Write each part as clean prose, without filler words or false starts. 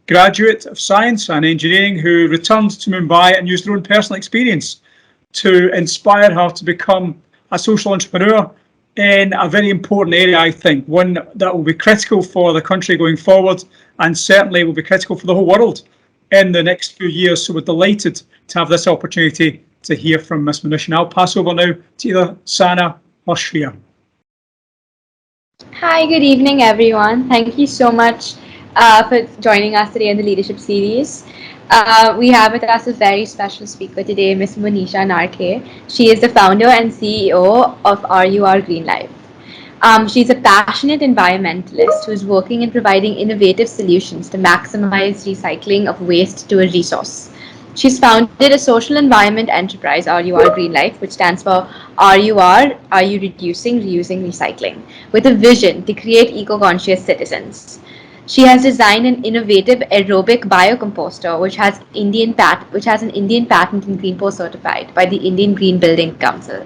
graduate of science and engineering who returned to Mumbai and used her own personal experience to inspire her to become a social entrepreneur in a very important area, I think, one that will be critical for the country going forward and certainly will be critical for the whole world in the next few years. So we're delighted to have this opportunity to hear from Ms. Monisha. And I'll pass over now to either Sana or Shreya. Hi, good evening, everyone. Thank you so much for joining us today in the Leadership Series. We have with us a very special speaker today, Ms. Monisha Narke. She is the founder and CEO of RUR Green Life. She's a passionate environmentalist who is working in providing innovative solutions to maximize recycling of waste to a resource. She's founded a social environment enterprise, RUR Green Life, which stands for RUR, Are You Reducing, Reusing, Recycling, with a vision to create eco-conscious citizens. She has designed an innovative aerobic biocomposter, which has an Indian patent and Green Post certified by the Indian Green Building Council.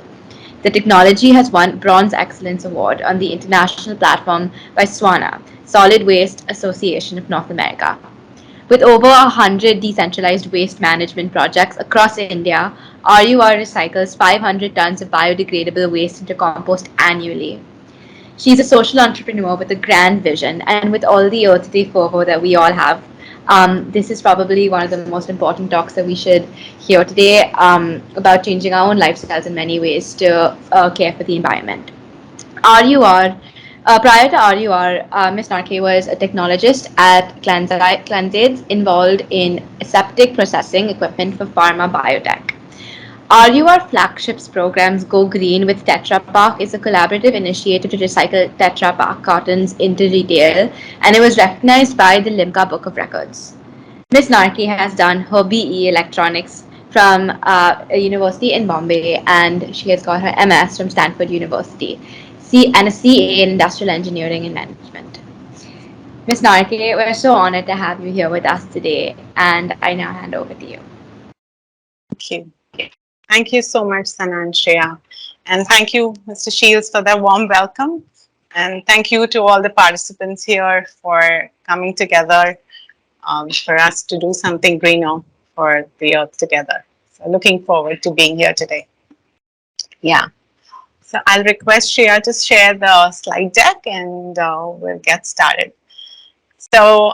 The technology has won Bronze Excellence Award on the international platform by SWANA, Solid Waste Association of North America. With over 100 decentralized waste management projects across India, RUR recycles 500 tons of biodegradable waste into compost annually. She's a social entrepreneur with a grand vision, and with all the Earth Day fervor that we all have, this is probably one of the most important talks that we should hear today about changing our own lifestyles in many ways to care for the environment. RUR Prior to RUR, Ms. Narke was a technologist at Clanzades involved in aseptic processing equipment for pharma biotech. RUR flagships programs Go Green with Tetra Pak is a collaborative initiative to recycle Tetra Pak cartons into retail, and it was recognized by the Limca Book of Records. Ms. Narke has done her BE Electronics from a university in Bombay, and she has got her MS from Stanford University, and a CA in Industrial Engineering and Management. Ms. Narke, we're so honored to have you here with us today, and I now hand over to you. Thank you. Thank you so much, Sana and Shreya. And thank you, Mr. Shields, for that warm welcome. And thank you to all the participants here for coming together for us to do something greener for the earth together. So looking forward to being here today. Yeah. So I'll request Shreya to share the slide deck and we'll get started. So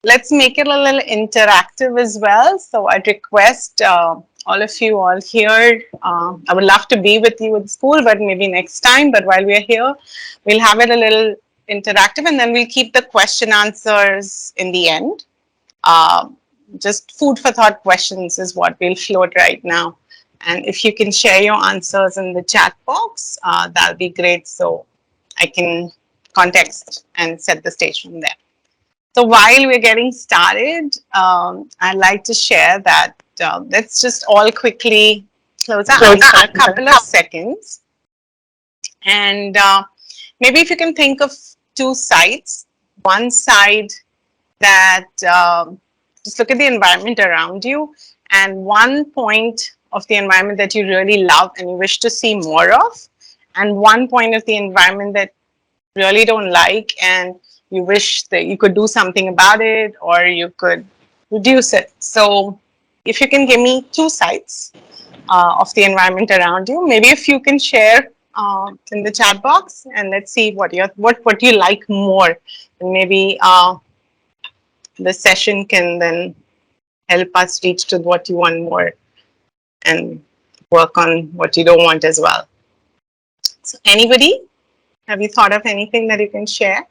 let's make it a little interactive as well. So I'd request all of you all here. I would love to be with you at school, but maybe next time. But while we're here, we'll have it a little interactive, and then we'll keep the question answers in the end. Just food for thought questions is what we'll float right now. And if you can share your answers in the chat box, that'll be great. So I can context and set the stage from there. So while we're getting started, I'd like to share that let's just all quickly close our eyes for a couple of seconds. And maybe if you can think of two sides. One side that just look at the environment around you, and one point of the environment that you really love and you wish to see more of, and one point of the environment that you really don't like and you wish that you could do something about it or you could reduce it. So if you can give me two sides of the environment around you, maybe if you can share in the chat box, and let's see what you like more, and maybe the session can then help us reach to what you want more and work on what you don't want as well. So anybody, have you thought of anything that you can share?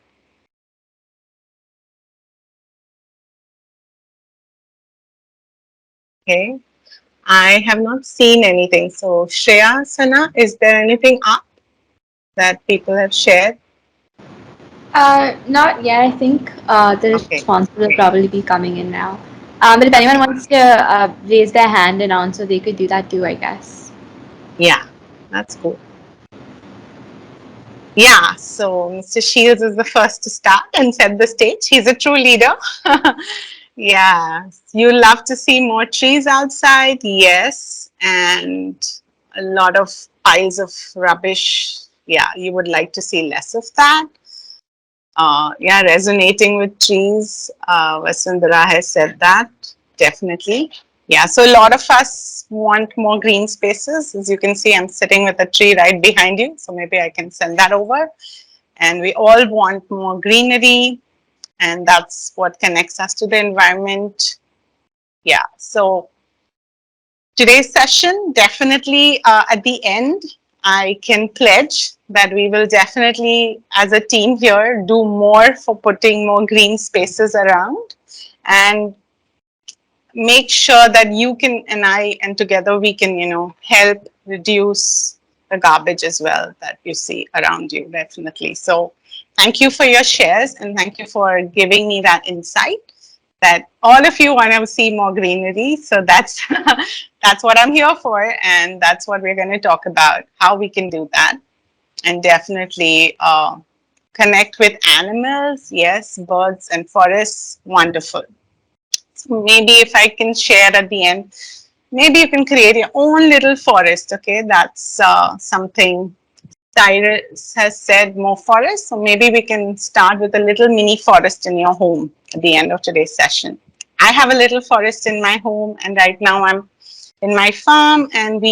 Okay, I have not seen anything. So Shreya, Sana, is there anything up that people have shared? Not yet. I think the response will probably be coming in now. But if anyone wants to raise their hand and answer, they could do that too, I guess. Yeah, that's cool. Yeah, so Mr. Shields is the first to start and set the stage. He's a true leader. Yeah, you love to see more trees outside, yes, and a lot of piles of rubbish. Yeah, you would like to see less of that. Yeah, resonating with trees. Vasundhara has said that, definitely. Yeah, so a lot of us want more green spaces. As you can see, I'm sitting with a tree right behind you, so maybe I can send that over. And we all want more greenery, and that's what connects us to the environment. Yeah, so today's session, definitely at the end, I can pledge that we will definitely, as a team here, do more for putting more green spaces around and make sure that you can and I and together we can, help reduce the garbage as well that you see around you, definitely. So thank you for your shares and thank you for giving me that insight that all of you want to see more greenery. So that's that's what I'm here for, and that's what we're going to talk about, how we can do that, and definitely connect with animals. Yes, birds and forests, wonderful. So maybe if I can share at the end, maybe you can create your own little forest. Okay, that's something Cyrus has said, more forest. So maybe we can start with a little mini forest in your home at the end of today's session. I have a little forest in my home, and right now I'm in my farm, and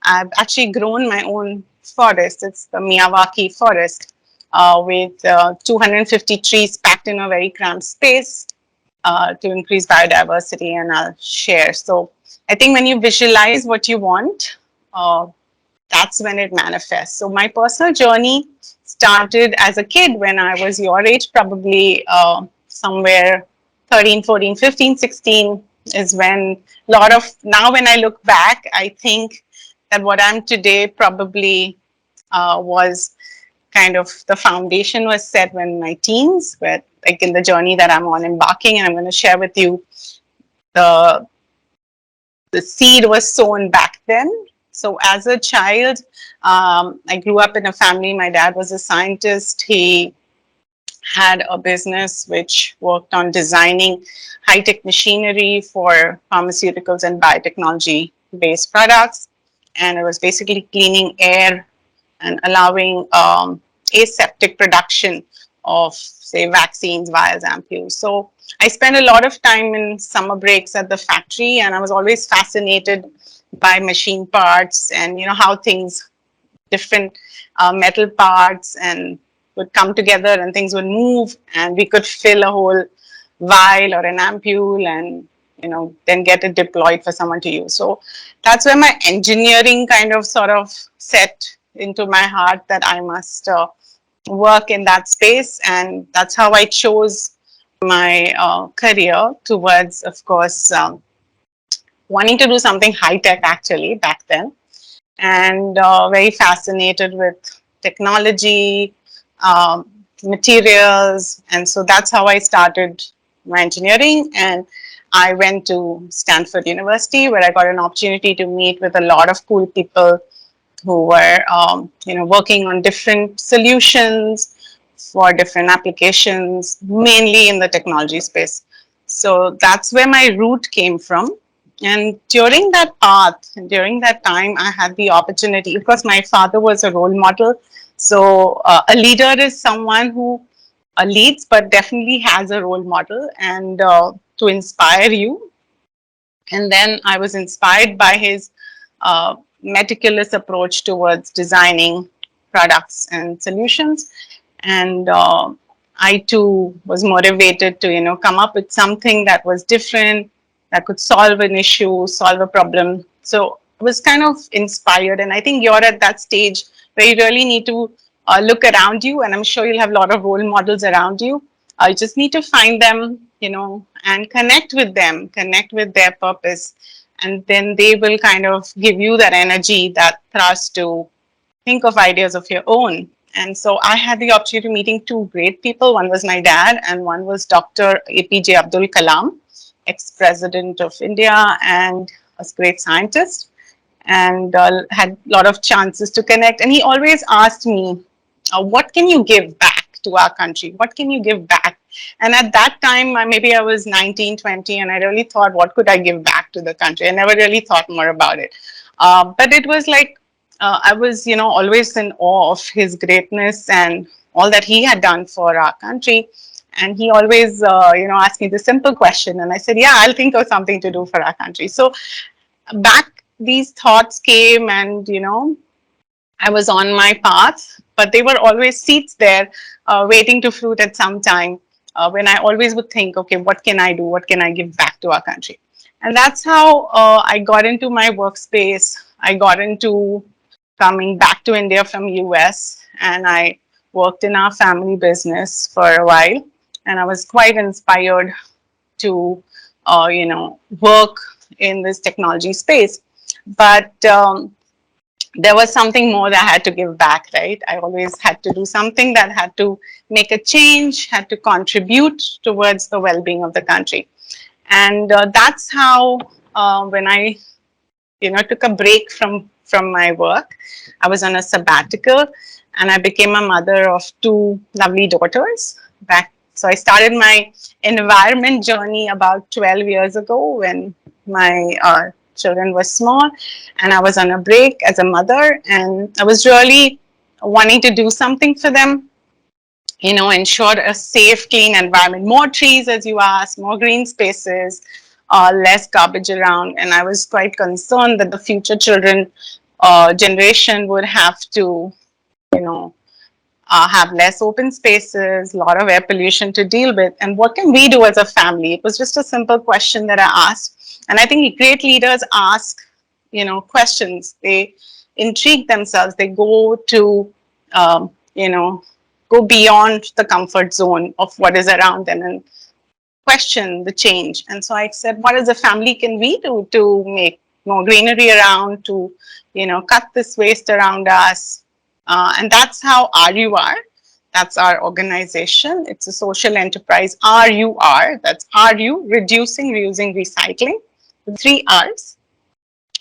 I've actually grown my own forest. It's the Miyawaki forest with 250 trees packed in a very cramped space to increase biodiversity, and I'll share. So I think when you visualize what you want, that's when it manifests. So my personal journey started as a kid when I was your age, probably somewhere 13, 14, 15, 16 is when a lot of, now when I look back, I think that what I'm today probably was kind of the foundation was set when my teens, where like in the journey that I'm on embarking, and I'm going to share with you the seed was sown back then. So as a child, I grew up in a family. My dad was a scientist. He had a business which worked on designing high-tech machinery for pharmaceuticals and biotechnology-based products. And it was basically cleaning air and allowing aseptic production of, say, vaccines, vials, ampules. So I spent a lot of time in summer breaks at the factory, and I was always fascinated by machine parts and how things, different metal parts, and would come together and things would move, and we could fill a whole vial or an ampule and then get it deployed for someone to use. So that's where my engineering kind of sort of set into my heart that I must work in that space, and that's how I chose my career towards, of course, wanting to do something high tech actually back then, and very fascinated with technology, materials, and so that's how I started my engineering. And I went to Stanford University, where I got an opportunity to meet with a lot of cool people who were working on different solutions for different applications, mainly in the technology space. So that's where my root came from. And during that path, during that time, I had the opportunity, of course, my father was a role model. So a leader is someone who leads, but definitely has a role model and to inspire you. And then I was inspired by his meticulous approach towards designing products and solutions. And I too was motivated to, come up with something that was different, that could solve an issue, solve a problem. So I was kind of inspired. And I think you're at that stage where you really need to look around you. And I'm sure you'll have a lot of role models around you. You just need to find them, and connect with them, connect with their purpose. And then they will kind of give you that energy, that thrust to think of ideas of your own. And so I had the opportunity of meeting two great people. One was my dad, and one was Dr. APJ Abdul Kalam, ex-president of India and a great scientist, and had a lot of chances to connect. And he always asked me, what can you give back to our country? What can you give back? And at that time, maybe I was 19, 20, and I really thought, what could I give back to the country? I never really thought more about it. But it was like, I was, always in awe of his greatness and all that he had done for our country. And he always, asked me the simple question. And I said, yeah, I'll think of something to do for our country. So back these thoughts came, and, I was on my path, but there were always seeds there waiting to fruit at some time when I always would think, okay, what can I do? What can I give back to our country? And that's how I got into my workspace. I got into coming back to India from US, and I worked in our family business for a while. And I was quite inspired to, work in this technology space. But there was something more that I had to give back, right? I always had to do something that had to make a change, had to contribute towards the well-being of the country. And that's how when I, took a break from my work, I was on a sabbatical, and I became a mother of 2 lovely daughters back. So I started my environment journey about 12 years ago when my children were small, and I was on a break as a mother, and I was really wanting to do something for them, ensure a safe, clean environment, more trees, as you asked, more green spaces, less garbage around. And I was quite concerned that the future generation would have to, have less open spaces, a lot of air pollution to deal with. And what can we do as a family? It was just a simple question that I asked. And I think great leaders ask, questions. They intrigue themselves. They go to, go beyond the comfort zone of what is around them and question the change. And so I said, what as a family can we do to make more greenery around, to, cut this waste around us? And that's how RUR, that's our organization. It's a social enterprise, RUR, that's RU, reducing, reusing, recycling, the 3 R's.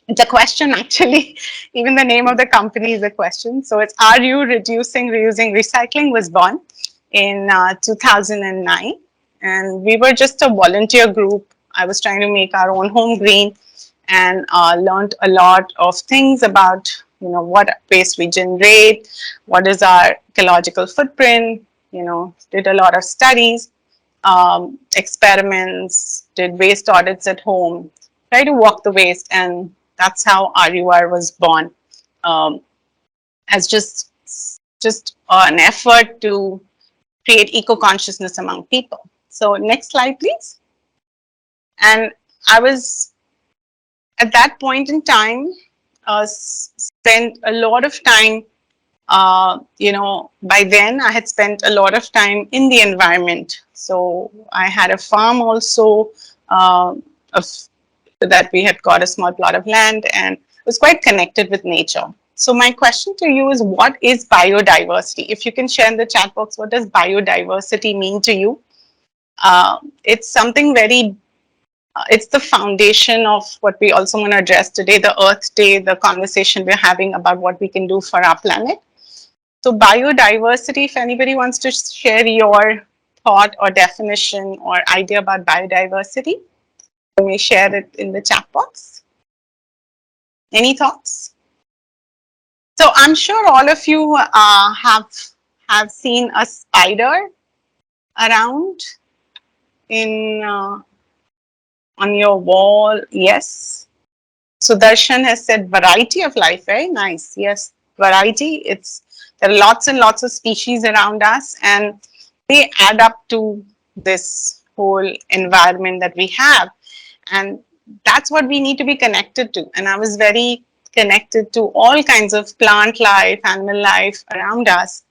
It's a question, actually. Even the name of the company is a question. So it's RU, reducing, reusing, recycling, was born in 2009. And we were just a volunteer group. I was trying to make our own home green, and learned a lot of things about, what waste we generate, what is our ecological footprint, did a lot of studies, experiments, did waste audits at home, try to walk the waste. And that's how RUR was born, as just an effort to create eco-consciousness among people. So next slide, please. And I was, at that point in time, spent a lot of time, by then I had spent a lot of time in the environment. So I had a farm also, that we had got a small plot of land, and was quite connected with nature. So my question to you is, what is biodiversity? If you can share in the chat box, what does biodiversity mean to you? It's something very, it's the foundation of what we also want to address today, the Earth Day, the conversation we're having about what we can do for our planet. So biodiversity, if anybody wants to share your thought or definition or idea about biodiversity, you may share it in the chat box. Any thoughts? So I'm sure all of you have seen a spider around in on your wall. Yes. Sudarshan has said variety of life. Very nice. Yes, variety. There are lots and lots of species around us, and they add up to this whole environment that we have. And that's what we need to be connected to. And I was very connected to all kinds of plant life, animal life around us.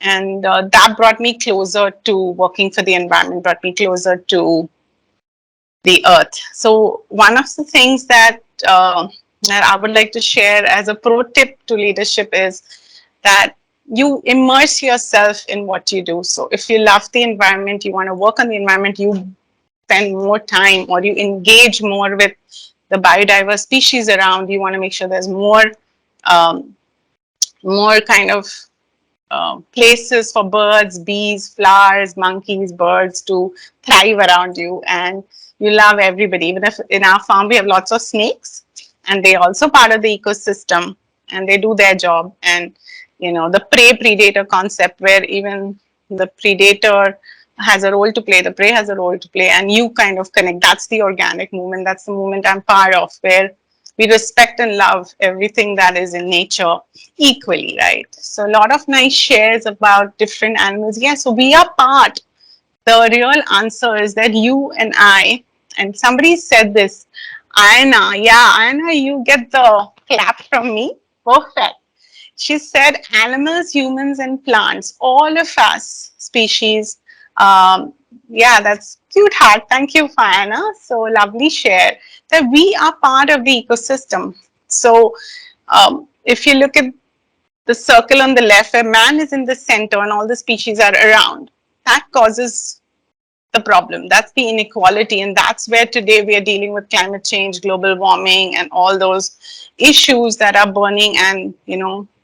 And that brought me closer to working for the environment, brought me closer to the earth. So one of the things that I would like to share as a pro tip to leadership is that you immerse yourself in what you do. So if you love the environment, you want to work on the environment, you spend more time, or you engage more with the biodiverse species around. You want to make sure there's more kind of places for birds, bees, flowers, monkeys, birds to thrive around you. And you love everybody. Even if in our farm we have lots of snakes, and they're also part of the ecosystem, and they do their job. And the prey-predator concept, where even the predator has a role to play, the prey has a role to play, and you kind of connect. That's the organic movement. That's the movement I'm part of, where we respect and love everything that is in nature equally, right? So a lot of nice shares about different animals. Yeah, so we are part. The real answer is that you and I, and somebody said this, Ayana, yeah, Ayana, you get the clap from me. Perfect. She said animals, humans, and plants, all of us species. Yeah, that's cute heart. Thank you, Fayana. So lovely share that we are part of the ecosystem. So if you look at the circle on the left, where man is in the center and all the species are around, that causes the problem. That's the inequality, and that's where today we are dealing with climate change, global warming, and all those issues that are burning, and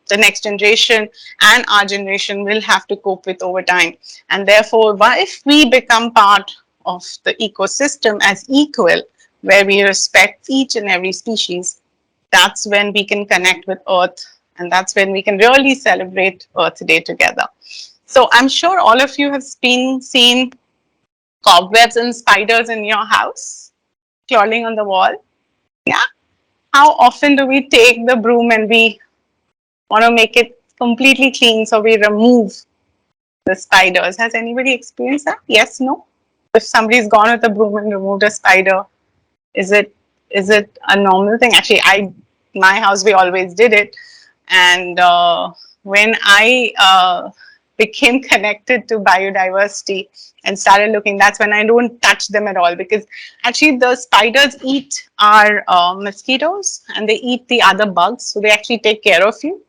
the next generation and our generation will have to cope with over time. And therefore, if we become part of the ecosystem as equal, where we respect each and every species, that's when we can connect with Earth, and that's when we can really celebrate Earth Day together. So I'm sure all of you have seen cobwebs and spiders in your house crawling on the wall. Yeah. How often do we take the broom and we want to make it completely clean, so we remove the spiders? Has anybody experienced that? Yes, no? If somebody's gone with a broom and removed a spider, is it a normal thing? Actually, my house, we always did it. And when I became connected to biodiversity and started looking, that's when I don't touch them at all, because actually the spiders eat our mosquitoes and they eat the other bugs. So they actually take care of you,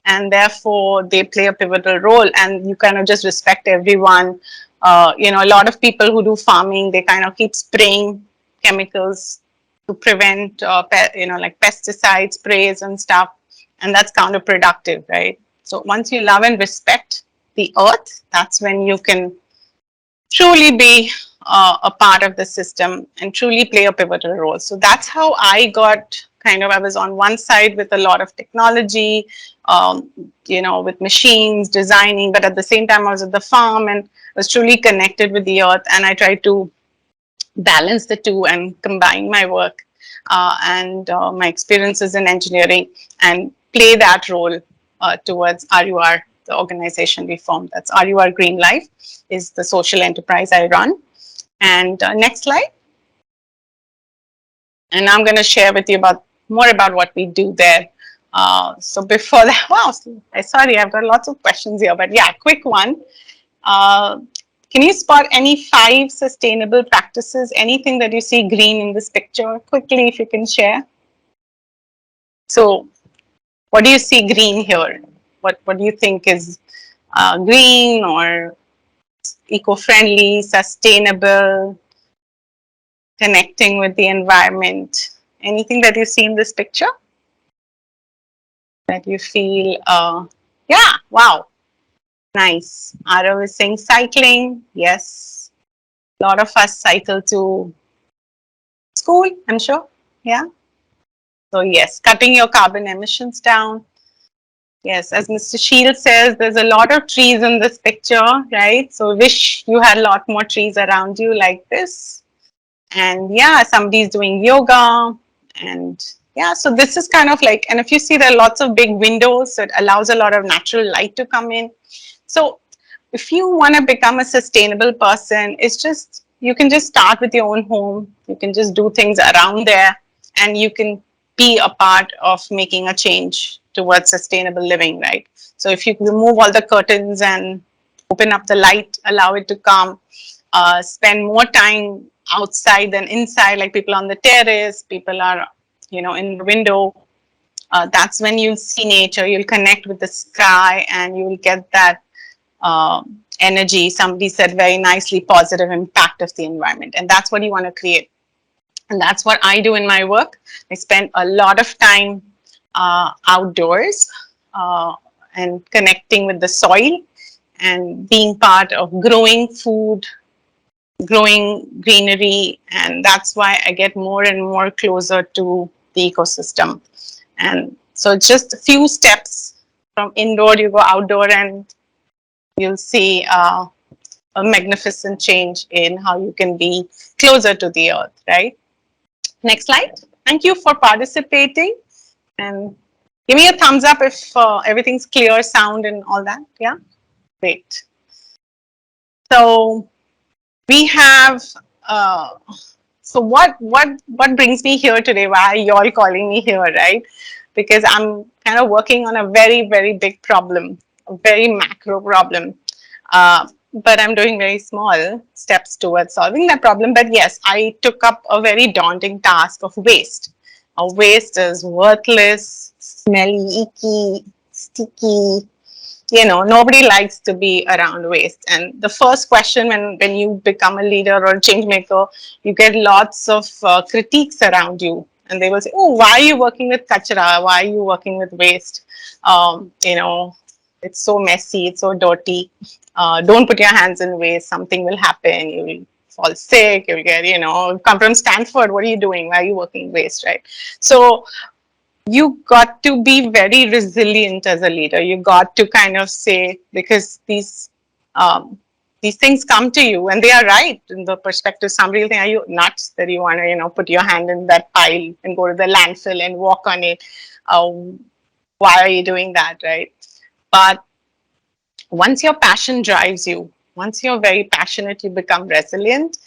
and therefore they play a pivotal role, and you kind of just respect everyone. A lot of people who do farming, they kind of keep spraying chemicals to prevent, like pesticide sprays and stuff, and that's counterproductive, right? So once you love and respect the earth, that's when you can truly be a part of the system and truly play a pivotal role. So that's how I got I was on one side with a lot of technology, with machines, designing, but at the same time I was at the farm and was truly connected with the earth, and I tried to balance the two and combine my work and my experiences in engineering and play that role towards RUR, the organization we formed. That's RUR Green Life, is the social enterprise I run. And next slide. And I'm going to share with you more about what we do there. So before that, wow, sorry, I've got lots of questions here, but yeah, quick one. Can you spot any 5 sustainable practices? Anything that you see green in this picture? Quickly, if you can share. So what do you see green here? What do you think is green or eco-friendly, sustainable, connecting with the environment? Anything that you see in this picture that you feel, yeah, wow, nice. Arav is saying cycling. Yes, a lot of us cycle to school, I'm sure. Yeah. So yes, cutting your carbon emissions down. Yes, as Mr. Shield says, there's a lot of trees in this picture, right? So wish you had a lot more trees around you like this. And yeah, somebody's doing yoga. And yeah, so this is kind of like, and if you see, there are lots of big windows, so it allows a lot of natural light to come in. So if you want to become a sustainable person, it's just, you can just start with your own home. You can just do things around there, and you can be a part of making a change towards sustainable living, right? So if you remove all the curtains and open up the light, allow it to come, spend more time outside than inside, like people on the terrace, people are, in the window. That's when you'll see nature, you'll connect with the sky, and you'll get that energy. Somebody said very nicely, positive impact of the environment. And that's what you want to create. And that's what I do in my work. I spend a lot of time outdoors and connecting with the soil and being part of growing food, growing greenery. And that's why I get more and more closer to the ecosystem. And so it's just a few steps from indoor, you go outdoor and you'll see a magnificent change in how you can be closer to the earth, right? Next slide. Thank you for participating, and give me a thumbs up if everything's clear, sound and all that. Yeah, great. So we have, so what brings me here today? Why are you all calling me here, right? Because I'm kind of working on a very, very big problem, a very macro problem. But I'm doing very small steps towards solving that problem. But yes, I took up a very daunting task of waste. Waste is worthless, smelly, icky, sticky. You know, nobody likes to be around waste. And the first question when you become a leader or a change maker, you get lots of critiques around you. And they will say, oh, why are you working with kachra? Why are you working with waste? You know, it's so messy, it's so dirty. Don't put your hands in waste, something will happen. You will fall sick, you'll get, you know, come from Stanford, what are you doing? Why are you working waste, right? So you got to be very resilient as a leader. You got to kind of say, because these things come to you and they are right in the perspective. Somebody will think, are you nuts that you want to, you know, put your hand in that pile and go to the landfill and walk on it? Why are you doing that, right? But once your passion drives you, once you're very passionate, you become resilient.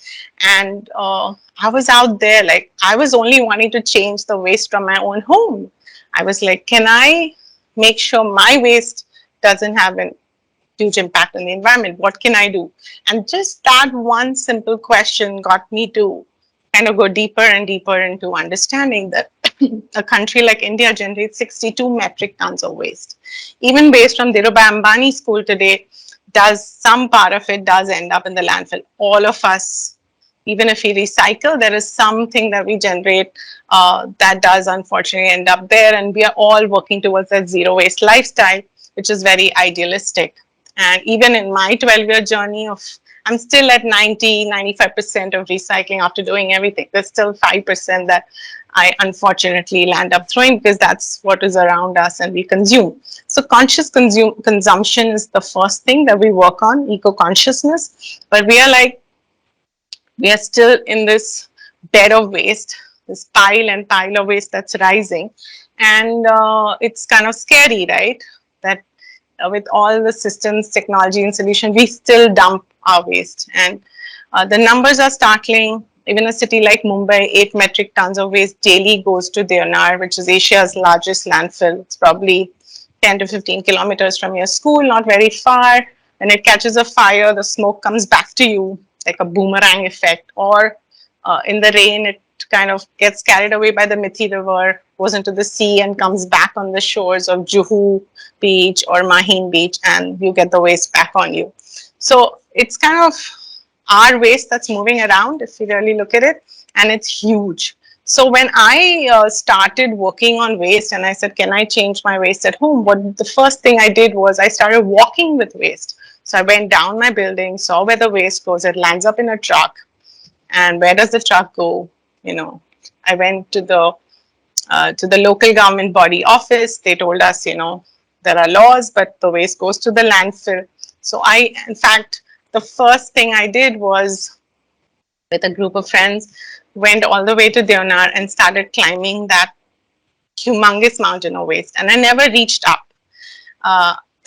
And I was out there, like, I was only wanting to change the waste from my own home. I was like, can I make sure my waste doesn't have a huge impact on the environment? What can I do? And just that one simple question got me to kind of go deeper and deeper into understanding that a country like India generates 62 metric tons of waste. Even waste from Dhirubhai Ambani school today, some part of it does end up in the landfill. All of us, even if we recycle, there is something that we generate that does unfortunately end up there. And we are all working towards that zero waste lifestyle, which is very idealistic. And even in my 12-year journey I'm still at 95% of recycling after doing everything. There's still 5% that I unfortunately land up throwing because that's what is around us and we consume. So conscious consumption is the first thing that we work on, eco-consciousness. But we are still in this bed of waste, this pile and pile of waste that's rising. And it's kind of scary, right? That with all the systems, technology and solution, we still dump our waste. And the numbers are startling. Even a city like Mumbai, 8 metric tons of waste daily goes to DAIS, which is Asia's largest landfill. It's probably 10 to 15 kilometers from your school, not very far. When it catches a fire, the smoke comes back to you like a boomerang effect. Or in the rain, it kind of gets carried away by the Mithi River, goes into the sea and comes back on the shores of Juhu Beach or Maheen Beach, and you get the waste back on you. So it's kind of our waste that's moving around if you really look at it, and it's huge. So when I started working on waste and I said, can I change my waste at home? The first thing I did was I started walking with waste. So I went down my building, saw where the waste goes, it lands up in a truck. And where does the truck go? You know, I went to the local government body office. They told us, you know, there are laws, but the waste goes to the landfill. So in fact, the first thing I did was, with a group of friends, went all the way to Deonar and started climbing that humongous mountain of waste. And I never reached up.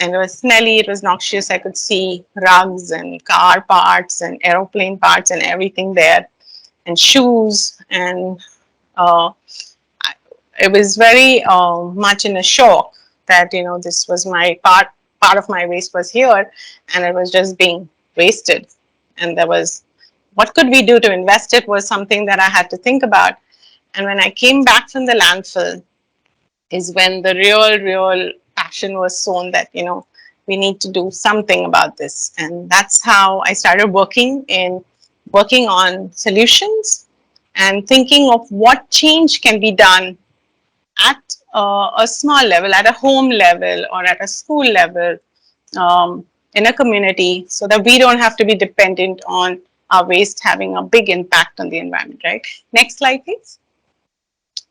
And it was smelly, it was noxious. I could see rugs and car parts and aeroplane parts and everything there, and shoes. And it was very much in a shock that, you know, this was my part of my waste was here, and it was just being wasted. And there was, what could we do to invest it was something that I had to think about. And when I came back from the landfill is when the real passion was sown that, you know, we need to do something about this. And that's how I started working on solutions and thinking of what change can be done at a small level, at a home level or at a school level, in a community, so that we don't have to be dependent on our waste having a big impact on the environment, right? Next slide, please.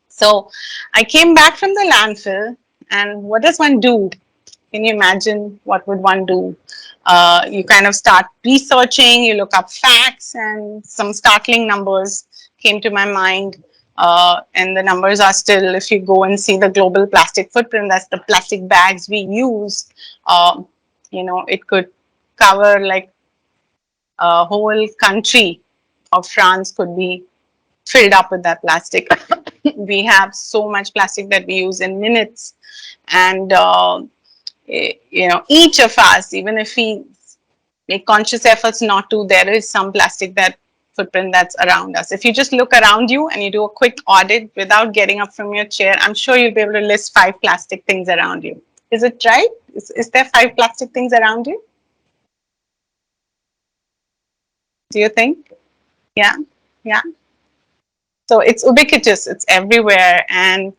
So I came back from the landfill, and what does one do Can you imagine what would one do? You kind of start researching, you look up facts, and some startling numbers came to my mind. And the numbers are still, if you go and see the global plastic footprint, that's the plastic bags we use, you know, it could cover like a whole country of France could be filled up with that plastic. We have so much plastic that we use in minutes, and you know, each of us, even if we make conscious efforts not to, there is some plastic that footprint that's around us. If you just look around you and you do a quick audit without getting up from your chair, I'm sure you'll be able to list 5 plastic things around you. Is it right? Is there 5 plastic things around you? Do you think? Yeah, yeah. So it's ubiquitous, it's everywhere, and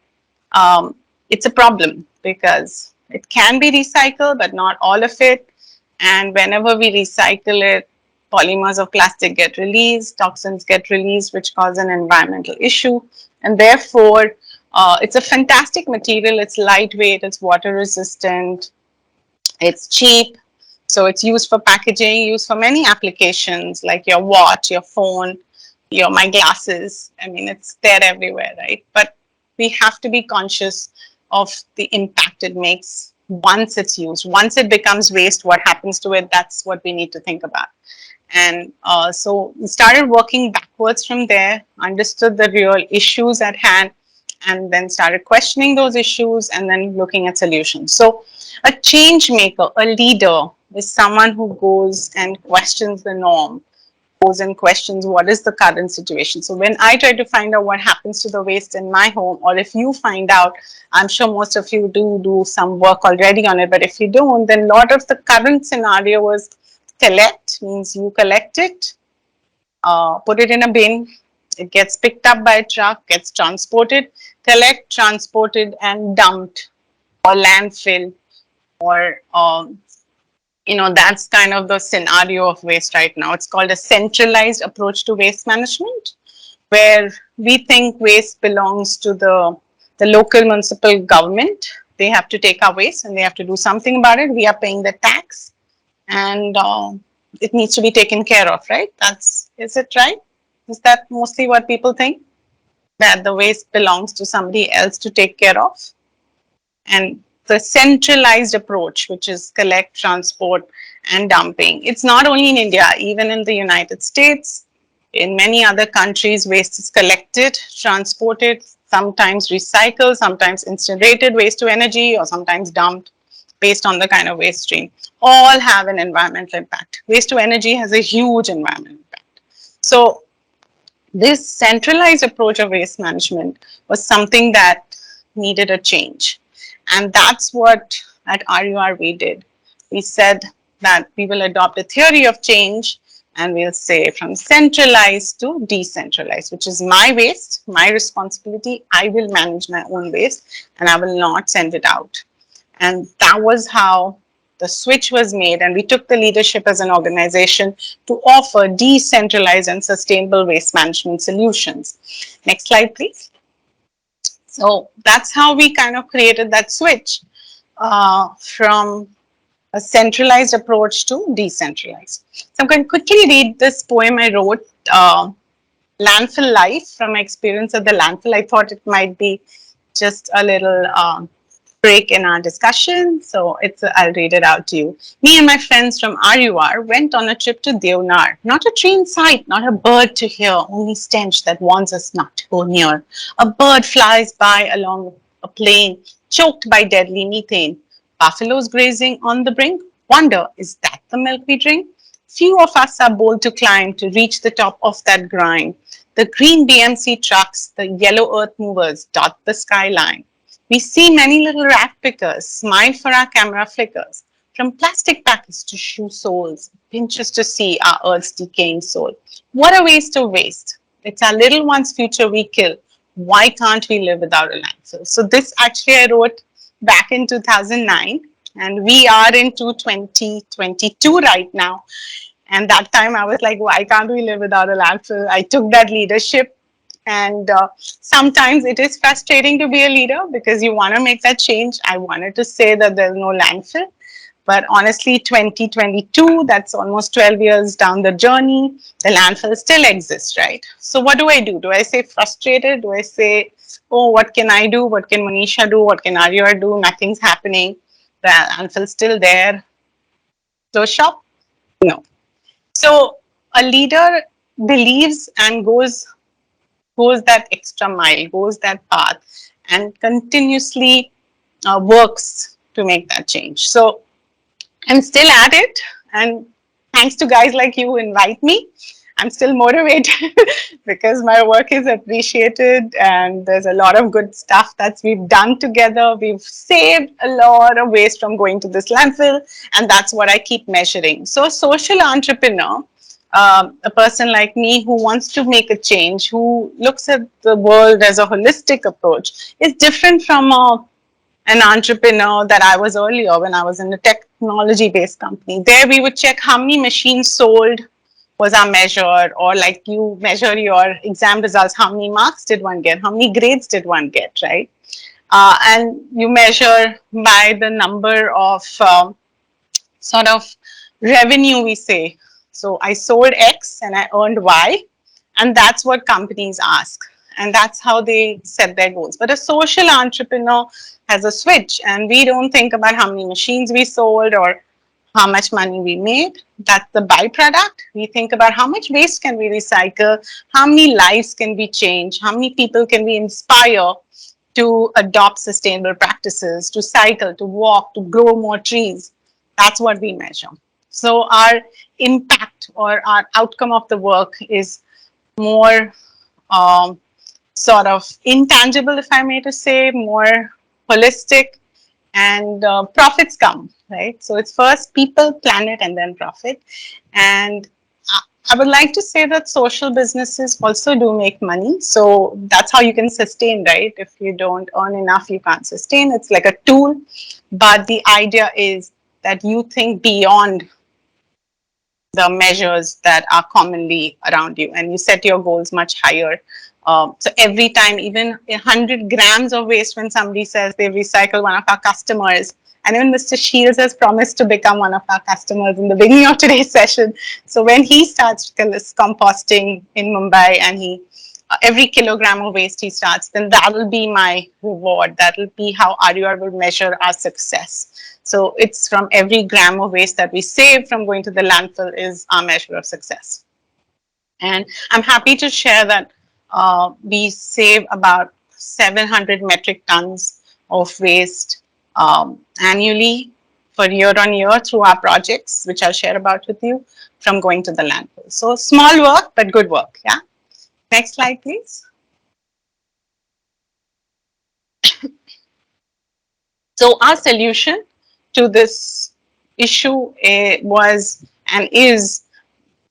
it's a problem because it can be recycled, but not all of it. And whenever we recycle it, polymers of plastic get released, toxins get released, which cause an environmental issue. And therefore, it's a fantastic material. It's lightweight, it's water resistant, it's cheap. So it's used for packaging, used for many applications like your watch, your phone, my glasses. I mean, it's there everywhere, right? But we have to be conscious of the impact it makes once it's used. Once it becomes waste, what happens to it? That's what we need to think about. And so we started working backwards from there, understood the real issues at hand, and then started questioning those issues and then looking at solutions. So a change maker, a leader, is someone who goes and questions the norm, goes and questions what is the current situation. So when I try to find out what happens to the waste in my home, or if you find out, I'm sure most of you do some work already on it, but if you don't, then a lot of the current scenario was collect, means you collect it, put it in a bin, it gets picked up by a truck, gets transported, collect, transported, and dumped, or landfill, or you know, that's kind of the scenario of waste right now. It's called a centralized approach to waste management, where we think waste belongs to the local municipal government. They have to take our waste and they have to do something about it. We are paying the tax, and it needs to be taken care of, right? Is it right? Is that mostly what people think? That the waste belongs to somebody else to take care of? And the centralized approach, which is collect, transport, and dumping. It's not only in India, even in the United States, in many other countries, waste is collected, transported, sometimes recycled, sometimes incinerated, waste to energy, or sometimes dumped based on the kind of waste stream. All have an environmental impact. Waste to energy has a huge environmental impact. So this centralized approach of waste management was something that needed a change. And that's what at RUR we did. We said that we will adopt a theory of change, and we'll say from centralized to decentralized, which is my waste, my responsibility. I will manage my own waste and I will not send it out. And that was how the switch was made, and we took the leadership as an organization to offer decentralized and sustainable waste management solutions. Next slide, please. So that's how we kind of created that switch from a centralized approach to decentralized. So I'm going to quickly read this poem I wrote, Landfill Life, from my experience at the landfill. I thought it might be just a little break in our discussion. So I'll read it out to you. Me and my friends from RUR went on a trip to Deonar. Not a tree in sight, not a bird to hear, only stench that warns us not to go near. A bird flies by along a plain, choked by deadly methane. Buffaloes grazing on the brink. Wonder, is that the milk we drink? Few of us are bold to climb to reach the top of that grind. The green BMC trucks, the yellow earth movers dot the skyline. We see many little rat pickers smile for our camera flickers. From plastic packets to shoe soles, pinches to see our earth's decaying soul. What a waste of waste. It's our little one's future we kill. Why can't we live without a landfill? So this actually I wrote back in 2009, and we are into 2022 right now. And that time I was like, why can't we live without a landfill? I took that leadership And sometimes it is frustrating to be a leader because you want to make that change. I wanted to say that there's no landfill, but honestly, 2022, that's almost 12 years down the journey, the landfill still exists, right? So what do I do? Do I say frustrated? Do I say, oh, what can I do? What can Monisha do? What can Arya do? Nothing's happening. The landfill's still there. Close shop? No. So a leader believes and goes that extra mile, goes that path, and continuously works to make that change. So I'm still at it, and thanks to guys like you who invite me, I'm still motivated because my work is appreciated and there's a lot of good stuff that we've done together. We've saved a lot of waste from going to this landfill, and that's what I keep measuring. So a social entrepreneur, a person like me who wants to make a change, who looks at the world as a holistic approach, is different from an entrepreneur that I was earlier when I was in a technology-based company. There we would check how many machines sold was our measure, or like you measure your exam results, how many marks did one get, how many grades did one get, right? And you measure by the number of sort of revenue, we say. So I sold X and I earned Y, and that's what companies ask. And that's how they set their goals. But a social entrepreneur has a switch, and we don't think about how many machines we sold or how much money we made. That's the byproduct. We think about how much waste can we recycle, how many lives can we change, how many people can we inspire to adopt sustainable practices, to cycle, to walk, to grow more trees. That's what we measure. So our impact or our outcome of the work is more sort of intangible, if I may to say, more holistic, and profits come, right? So it's first people, planet, and then profit. And I would like to say that social businesses also do make money. So that's how you can sustain, right? If you don't earn enough, you can't sustain. It's like a tool. But the idea is that you think beyond the measures that are commonly around you, and you set your goals much higher. So every time, even 100 grams of waste, when somebody says they recycle, one of our customers, and even Mr. Shields has promised to become one of our customers in the beginning of today's session. So when he starts composting in Mumbai, and he every kilogram of waste he starts, then that will be my reward. That will be how Arya will measure our success. So it's from every gram of waste that we save from going to the landfill is our measure of success. And I'm happy to share that we save about 700 metric tons of waste annually for year on year through our projects, which I'll share about with you, from going to the landfill. So small work, but good work, yeah? Next slide, please. So our solution to this issue was and is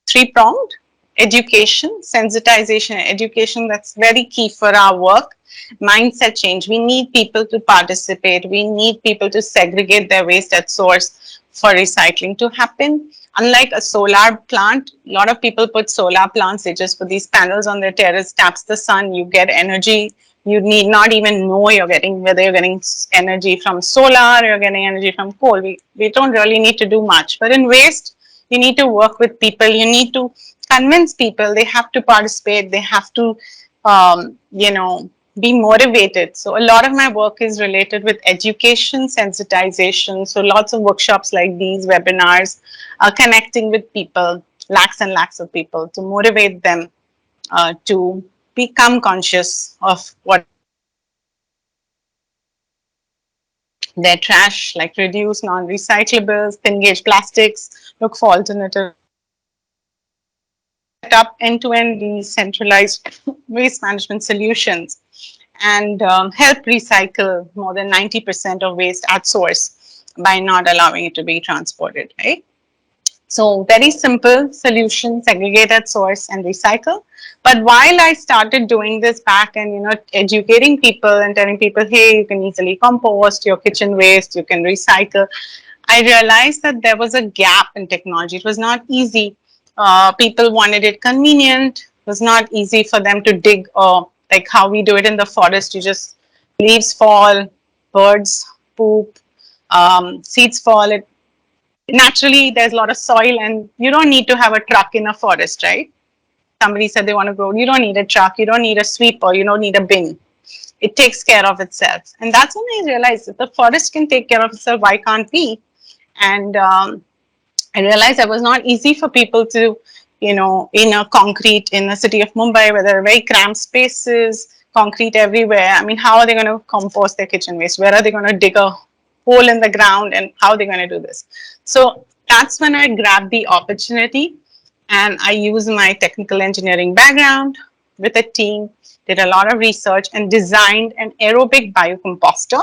three-pronged: education, sensitization, and education. That's very key for our work. Mindset change. We need people to participate. We need people to segregate their waste at source for recycling to happen. Unlike a solar plant, a lot of people put solar plants, they just put these panels on their terrace, taps the sun, you get energy. You need not even know you're getting, whether you're getting energy from solar or you're getting energy from coal. We don't really need to do much. But in waste, you need to work with people. You need to convince people. They have to participate. They have to, you know, be motivated. So a lot of my work is related with education, sensitization. So lots of workshops like these, webinars, connecting with people, lakhs and lakhs of people, to motivate them to become conscious of what their trash, like reduce non-recyclables, thin gauge plastics, look for alternative, set up end-to-end decentralized waste management solutions, and help recycle more than 90% of waste at source by not allowing it to be transported, right? So very simple solution: segregate at source and recycle. But while I started doing this back and, you know, educating people and telling people, hey, you can easily compost your kitchen waste, you can recycle, I realized that there was a gap in technology. It was not easy. People wanted it convenient. It was not easy for them to dig a like how we do it in the forest. You just, leaves fall, birds poop, seeds fall. It naturally, there's a lot of soil, and you don't need to have a truck in a forest, right? Somebody said they want to grow. You don't need a truck. You don't need a sweeper. You don't need a bin. It takes care of itself. And that's when I realized if the forest can take care of itself, why can't we? And I realized that was not easy for people to, in a concrete, in the city of Mumbai, where there are very cramped spaces, concrete everywhere. I mean, how are they going to compost their kitchen waste? Where are they going to dig a hole in the ground, and how are they going to do this? So that's when I grabbed the opportunity, and I used my technical engineering background with a team, did a lot of research, and designed an aerobic biocomposter,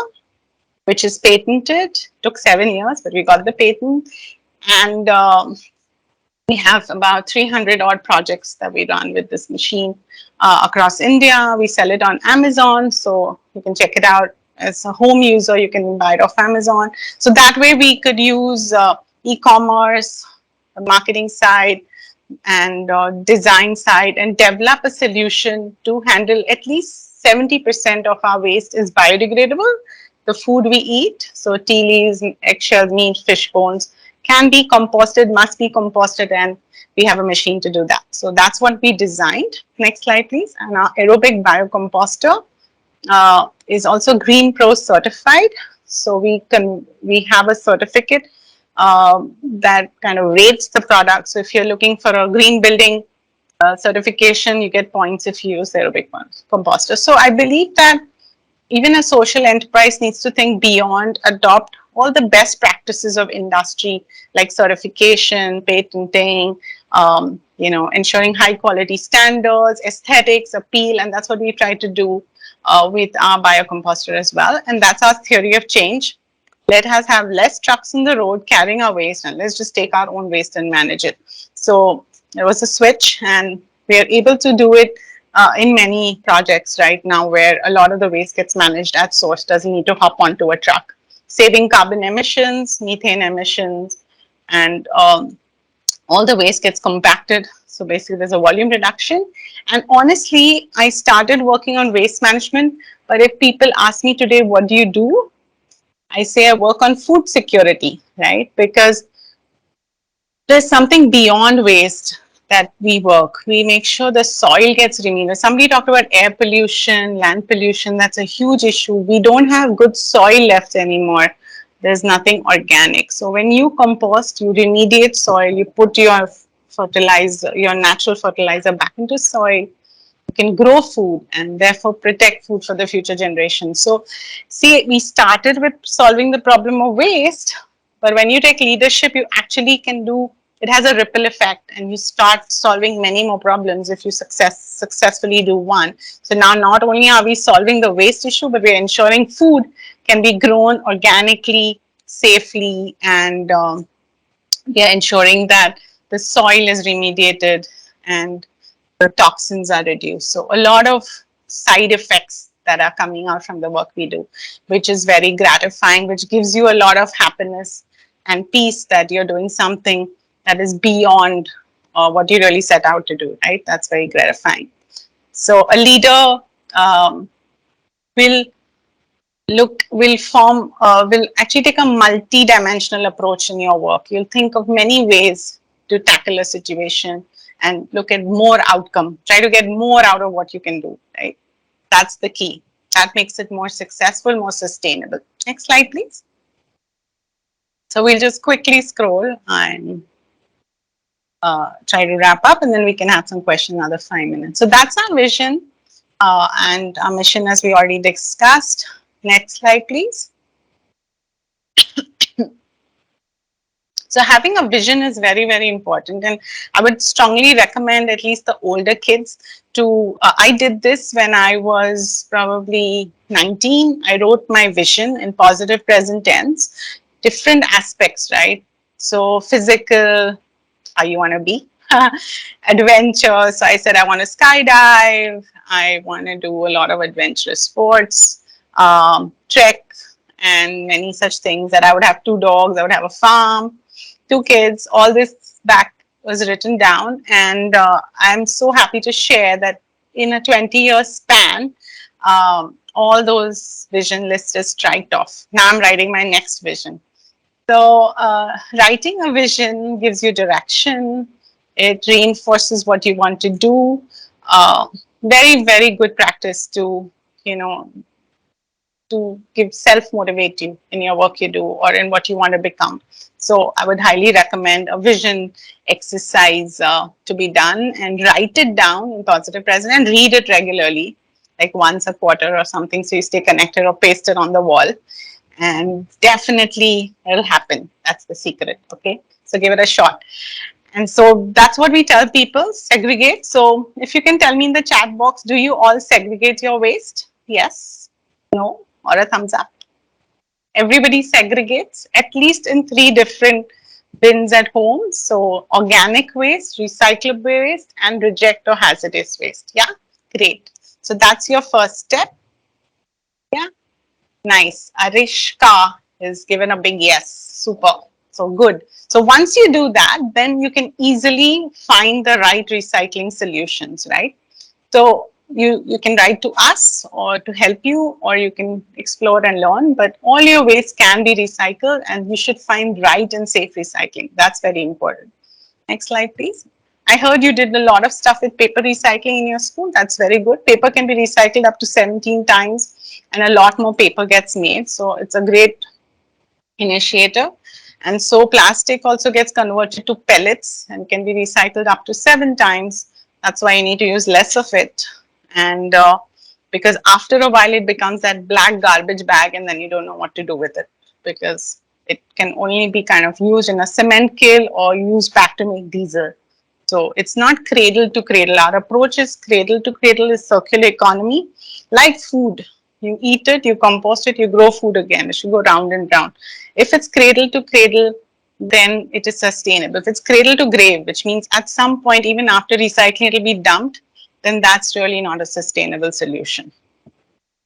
which is patented. Took 7 years, but we got the patent. And we have about 300 odd projects that we run with this machine across India. We sell it on Amazon, so you can check it out. As a home user, you can buy it off Amazon. So that way we could use e-commerce, the marketing side, and design side, and develop a solution to handle at least 70% of our waste is biodegradable. The food we eat, so tea leaves, eggshells, meat, fish bones, can be composted, must be composted, and we have a machine to do that. So that's what we designed. Next slide, please. And our aerobic biocomposter is also Green Pro certified. So we have a certificate that kind of rates the product. So if you're looking for a green building certification, you get points if you use aerobic composter. So I believe that even a social enterprise needs to think beyond, adopt all the best practices of industry, like certification, patenting, ensuring high quality standards, aesthetics, appeal, and that's what we try to do with our biocomposter as well. And that's our theory of change. Let us have less trucks on the road carrying our waste, and let's just take our own waste and manage it. So there was a switch, and we are able to do it in many projects right now, where a lot of the waste gets managed at source, doesn't need to hop onto a truck, saving carbon emissions, methane emissions, and all the waste gets compacted. So basically there's a volume reduction. And honestly, I started working on waste management, but if people ask me today, what do you do? I say I work on food security, right? Because there's something beyond waste that we work. We make sure the soil gets remediated. Somebody talked about air pollution, land pollution. That's a huge issue. We don't have good soil left anymore. There's nothing organic. So when you compost, you remediate soil, you put your fertilizer, your natural fertilizer back into soil. You can grow food and therefore protect food for the future generations. So see, we started with solving the problem of waste, but when you take leadership, you actually can do, it has a ripple effect, and you start solving many more problems if you successfully do one. So now not only are we solving the waste issue, but we're ensuring food can be grown organically, safely, and we are ensuring that the soil is remediated and the toxins are reduced. So a lot of side effects that are coming out from the work we do, which is very gratifying, which gives you a lot of happiness and peace that you're doing something that is beyond what you really set out to do, right? That's very gratifying. So a leader will actually take a multi-dimensional approach in your work. You'll think of many ways to tackle a situation and look at more outcome. Try to get more out of what you can do, right? That's the key. That makes it more successful, more sustainable. Next slide, please. So we'll just quickly scroll and try to wrap up, and then we can have some questions another 5 minutes. So that's our vision and our mission, as we already discussed. Next slide, please. So having a vision is very, very important, and I would strongly recommend at least the older kids to, I did this when I was probably 19. I wrote my vision in positive present tense, different aspects, right? So physical, how you want to be, adventure. So I said I want to skydive, I want to do a lot of adventurous sports, trek, and many such things. That I would have 2 dogs, I would have a farm, 2 kids. All this back was written down, and I'm so happy to share that in a 20-year span, all those vision lists is striked off. Now I'm writing my next vision. So writing a vision gives you direction. It reinforces what you want to do. Very, very good practice to, you know, to give self-motivate you in your work you do or in what you want to become. So I would highly recommend a vision exercise to be done, and write it down in positive present and read it regularly, like once a quarter or something, so you stay connected, or paste it on the wall, and definitely it'll happen. That's the secret. Okay, so give it a shot. And so that's what we tell people, segregate. So if you can tell me in the chat box, do you all segregate your waste? Yes, no, or a thumbs up. Everybody segregates at least in 3 different bins at home. So organic waste, recyclable waste, and reject or hazardous waste. Yeah, great. So that's your first step. Yeah, nice. Arishka is given a big yes. Super. So good. So once you do that, then you can easily find the right recycling solutions, right? So you can write to us or to help you, or you can explore and learn, but all your waste can be recycled, and you should find right and safe recycling. That's very important. Next slide, please. I heard you did a lot of stuff with paper recycling in your school. That's very good. Paper can be recycled up to 17 times, and a lot more paper gets made. So it's a great initiative. And so plastic also gets converted to pellets and can be recycled up to 7 times. That's why you need to use less of it. And because after a while it becomes that black garbage bag, and then you don't know what to do with it, because it can only be kind of used in a cement kiln or used back to make diesel. So it's not cradle to cradle. Our approach is cradle to cradle, is circular economy, like food. You eat it, you compost it, you grow food again. It should go round and round. If it's cradle to cradle, then it is sustainable. If it's cradle to grave, which means at some point, even after recycling, it will be dumped, then that's really not a sustainable solution.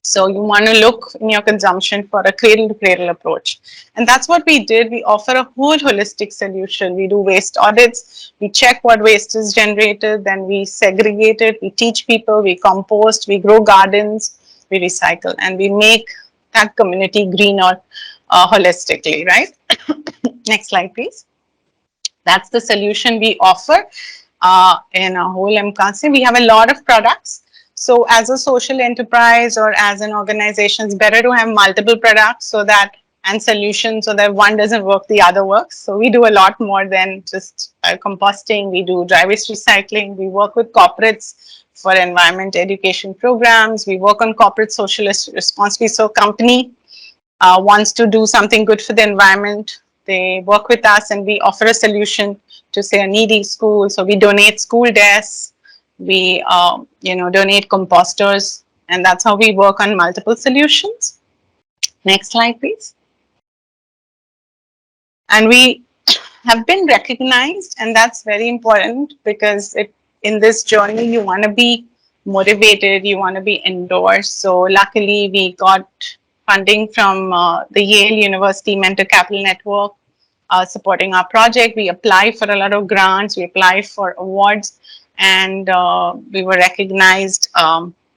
So you want to look in your consumption for a cradle to cradle approach. And that's what we did. We offer a whole holistic solution. We do waste audits. We check what waste is generated. Then we segregate it. We teach people. We compost. We grow gardens. We recycle. And we make that community greener holistically, right? Next slide, please. That's the solution we offer in a whole MCASE. We have a lot of products. So as a social enterprise or as an organization, it's better to have multiple products so that, and solutions, so that one doesn't work, the other works. So we do a lot more than just composting. We do dry waste recycling. We work with corporates for environment education programs. We work on corporate social responsibility. So company wants to do something good for the environment. They work with us and we offer a solution to, say, a needy school. So we donate school desks. We, donate composters, and that's how we work on multiple solutions. Next slide, please. And we have been recognized, and that's very important, because in this journey, you want to be motivated, you want to be endorsed. So luckily, we got funding from the Yale University Mentor Capital Network, supporting our project. We apply for a lot of grants, we apply for awards, and we were recognized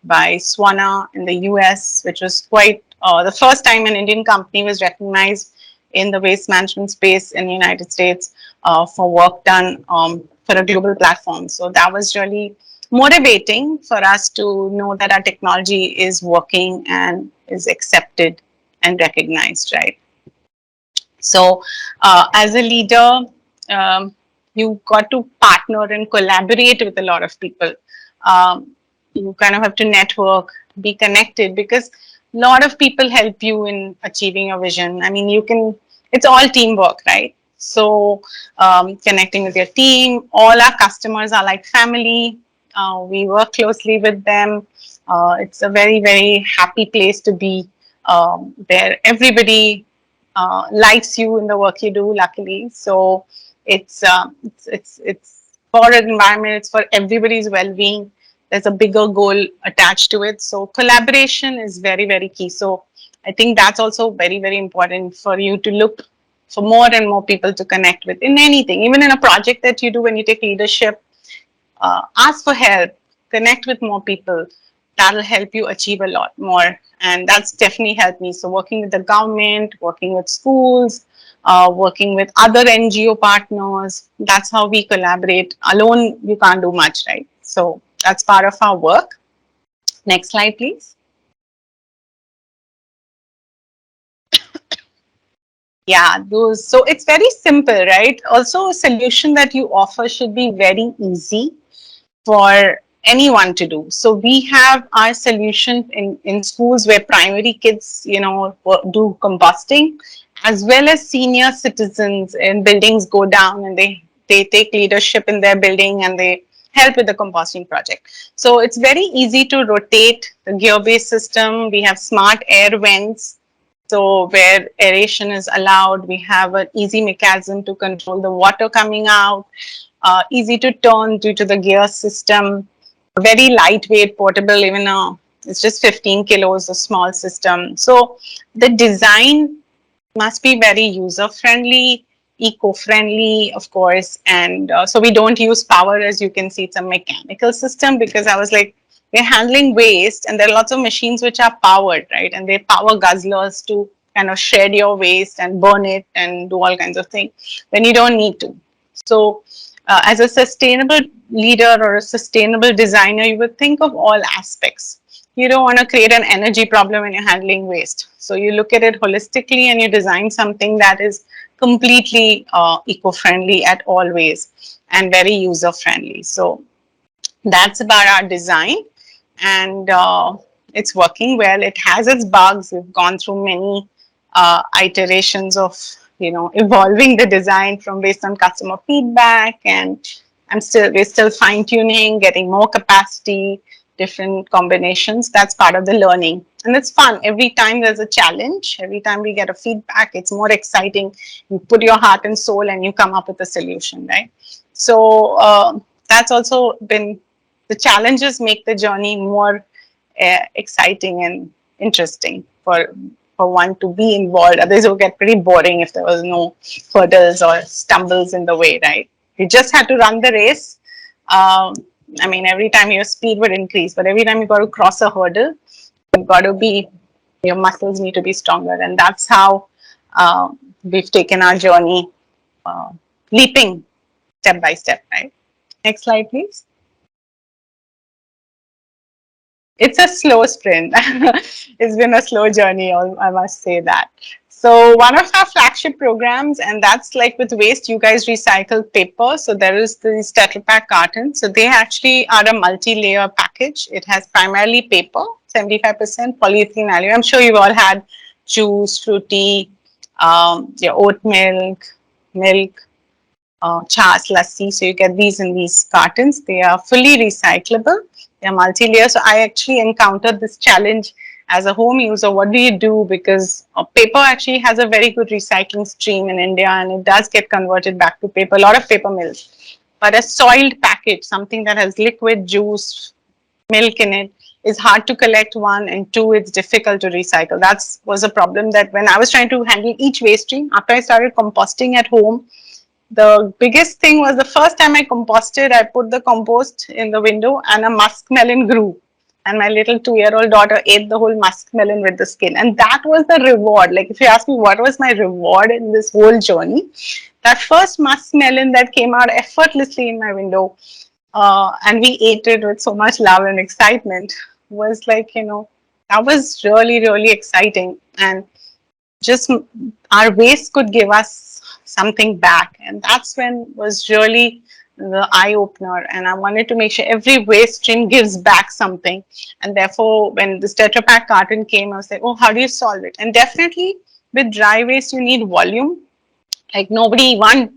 by SWANA in the US, which was quite the first time an Indian company was recognized in the waste management space in the United States for work done for a global platform. So that was really motivating for us to know that our technology is working and is accepted and recognized, right? So as a leader, you got to partner and collaborate with a lot of people. You kind of have to network, be connected, because a lot of people help you in achieving your vision. I mean, it's all teamwork, right? So connecting with your team, all our customers are like family. We work closely with them. It's a very, very happy place to be, where everybody likes you in the work you do, luckily. So it's for an environment, it's for everybody's well-being. There's a bigger goal attached to it. So collaboration is very, very key. So I think that's also very, very important for you to look for more and more people to connect with in anything, even in a project that you do when you take leadership. Ask for help, connect with more people. That'll help you achieve a lot more. And that's definitely helped me. So working with the government, working with schools, working with other NGO partners, that's how we collaborate. Alone, you can't do much, right? So that's part of our work. Next slide, please. Yeah, those. So it's very simple, right? Also, a solution that you offer should be very easy for anyone to do. So we have our solution in schools where primary kids, do composting, as well as senior citizens in buildings go down and they take leadership in their building and they help with the composting project. So it's very easy to rotate the gear-based system. We have smart air vents. So where aeration is allowed, we have an easy mechanism to control the water coming out, easy to turn due to the gear system, very lightweight, portable, even it's just 15 kilos, a small system. So the design must be very user-friendly, eco-friendly, of course. And so we don't use power, as you can see, it's a mechanical system, because I was like, we're handling waste and there are lots of machines which are powered, right? And they power guzzlers to kind of shed your waste and burn it and do all kinds of things when you don't need to. So as a sustainable leader or a sustainable designer, you would think of all aspects. You don't want to create an energy problem when you're handling waste. So you look at it holistically and you design something that is completely eco-friendly at all ways and very user-friendly. So that's about our design, and it's working well. It has its bugs. We've gone through many iterations of evolving the design from based on customer feedback, and we're still fine-tuning, getting more capacity, different combinations. That's part of the learning, and it's fun. Every time there's a challenge, every time we get a feedback, it's more exciting. You put your heart and soul and you come up with a solution, right? So that's also been, the challenges make the journey more exciting and interesting for one to be involved. Otherwise it would get pretty boring if there was no hurdles or stumbles in the way, right? You just had to run the race. I mean, every time your speed would increase, but every time you got to cross a hurdle, you've got to be, your muscles need to be stronger. And that's how we've taken our journey, leaping step by step, right? Next slide, please. It's a slow sprint. It's been a slow journey, I must say that. So one of our flagship programs, and that's like with waste, you guys recycle paper. So there is these Tetra Pak cartons. So they actually are a multi-layer package. It has primarily paper, 75% polyethylene aluminum. I'm sure you've all had juice, fruity, your oat milk, chas, lassi. So you get these in these cartons. They are fully recyclable. They are multi-layer. So I actually encountered this challenge as a home user. What do you do? Because paper actually has a very good recycling stream in India, and it does get converted back to paper, a lot of paper mills. But a soiled package, something that has liquid juice, milk in it, is hard to collect, one, and two, it's difficult to recycle. That was a problem that when I was trying to handle each waste stream, after I started composting at home, the biggest thing was the first time I composted, I put the compost in the window and a muskmelon grew. And my little 2-year-old daughter ate the whole muskmelon with the skin. And that was the reward. Like, if you ask me what was my reward in this whole journey, that first muskmelon that came out effortlessly in my window, and we ate it with so much love and excitement, was like, that was really, really exciting. And just our waste could give us something back, and that's when was really the eye-opener. And I wanted to make sure every waste stream gives back something. And therefore when this Tetra Pak carton came, I was like, oh, how do you solve it? And definitely with dry waste you need volume. Like, nobody, one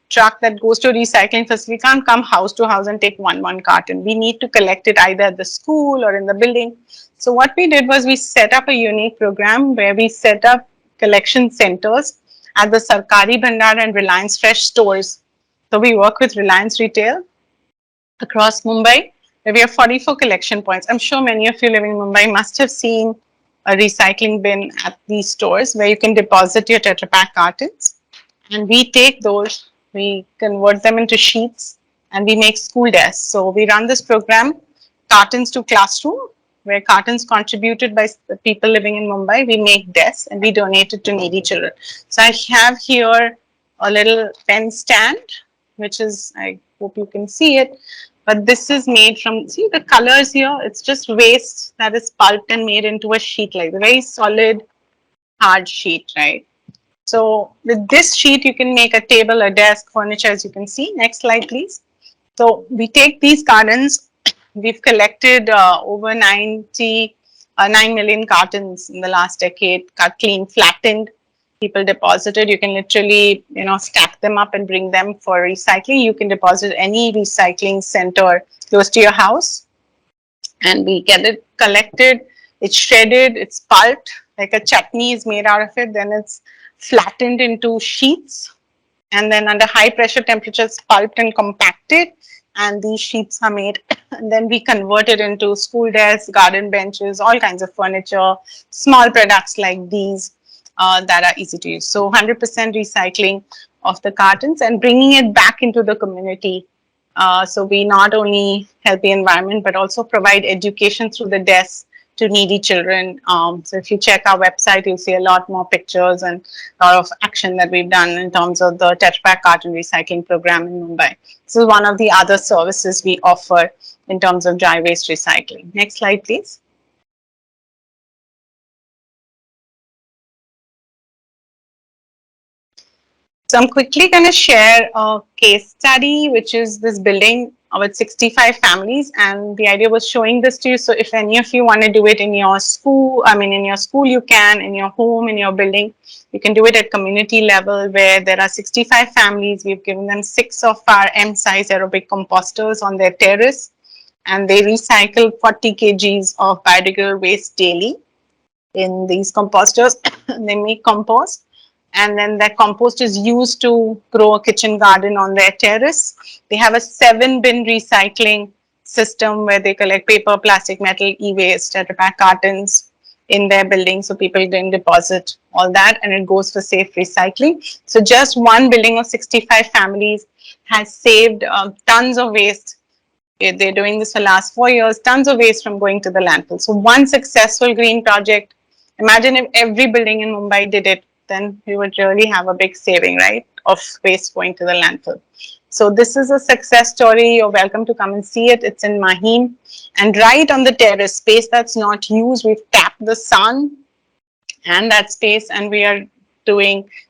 truck that goes to a recycling facility can't come house to house and take one carton. We need to collect it either at the school or in the building. So what we did was we set up a unique program where we set up collection centers at the Sarkari Bhandar and Reliance Fresh stores. So we work with Reliance Retail across Mumbai, where we have 44 collection points. I'm sure many of you living in Mumbai must have seen a recycling bin at these stores where you can deposit your Tetra Pak cartons. And we take those, we convert them into sheets, and we make school desks. So we run this program, Cartons to Classroom, where cartons contributed by the people living in Mumbai, we make desks and we donate it to needy children. So I have here a little pen stand, which is, I hope you can see it, but this is made from, see the colors here, it's just waste that is pulped and made into a sheet, like a very solid, hard sheet, right? So with this sheet, you can make a table, a desk, furniture, as you can see. Next slide, please. So we take these cartons. We've collected over 9 million cartons in the last decade, cut clean, flattened. People deposited. You can literally, stack them up and bring them for recycling. You can deposit any recycling center close to your house, and we get it collected. It's shredded. It's pulped, like a chutney is made out of it. Then it's flattened into sheets, and then under high pressure temperatures, pulped and compacted. And these sheets are made, and then we convert it into school desks, garden benches, all kinds of furniture, small products like these that are easy to use. So 100% recycling of the cartons and bringing it back into the community. So we not only help the environment, but also provide education through the desks to needy children. So if you check our website, you'll see a lot more pictures and a lot of action that we've done in terms of the Tetra Pak carton recycling program in Mumbai. This is one of the other services we offer in terms of dry waste recycling. Next slide, please. So I'm quickly going to share a case study, which is this building with 65 families, and the idea was showing this to you. So if any of you want to do it in your school, in your school you can, in your home, in your building, you can do it at community level, where there are 65 families. We've given them 6 of our M-size aerobic composters on their terrace, and they recycle 40 kgs of biodegradable waste daily in these composters. They make compost, and then that compost is used to grow a kitchen garden on their terrace. They have a 7-bin recycling system where they collect paper, plastic, metal, e-waste, Tetra Pak cartons in their building, so people can deposit all that, and it goes for safe recycling. So just one building of 65 families has saved tons of waste. They're doing this for the last 4 years, tons of waste from going to the landfill. So one successful green project. Imagine if every building in Mumbai did it, then we would really have a big saving, right, of waste going to the landfill. So this is a success story. You're welcome to come and see it. It's in Mahim. And right on the terrace, space that's not used, we've tapped the sun and that space, and we are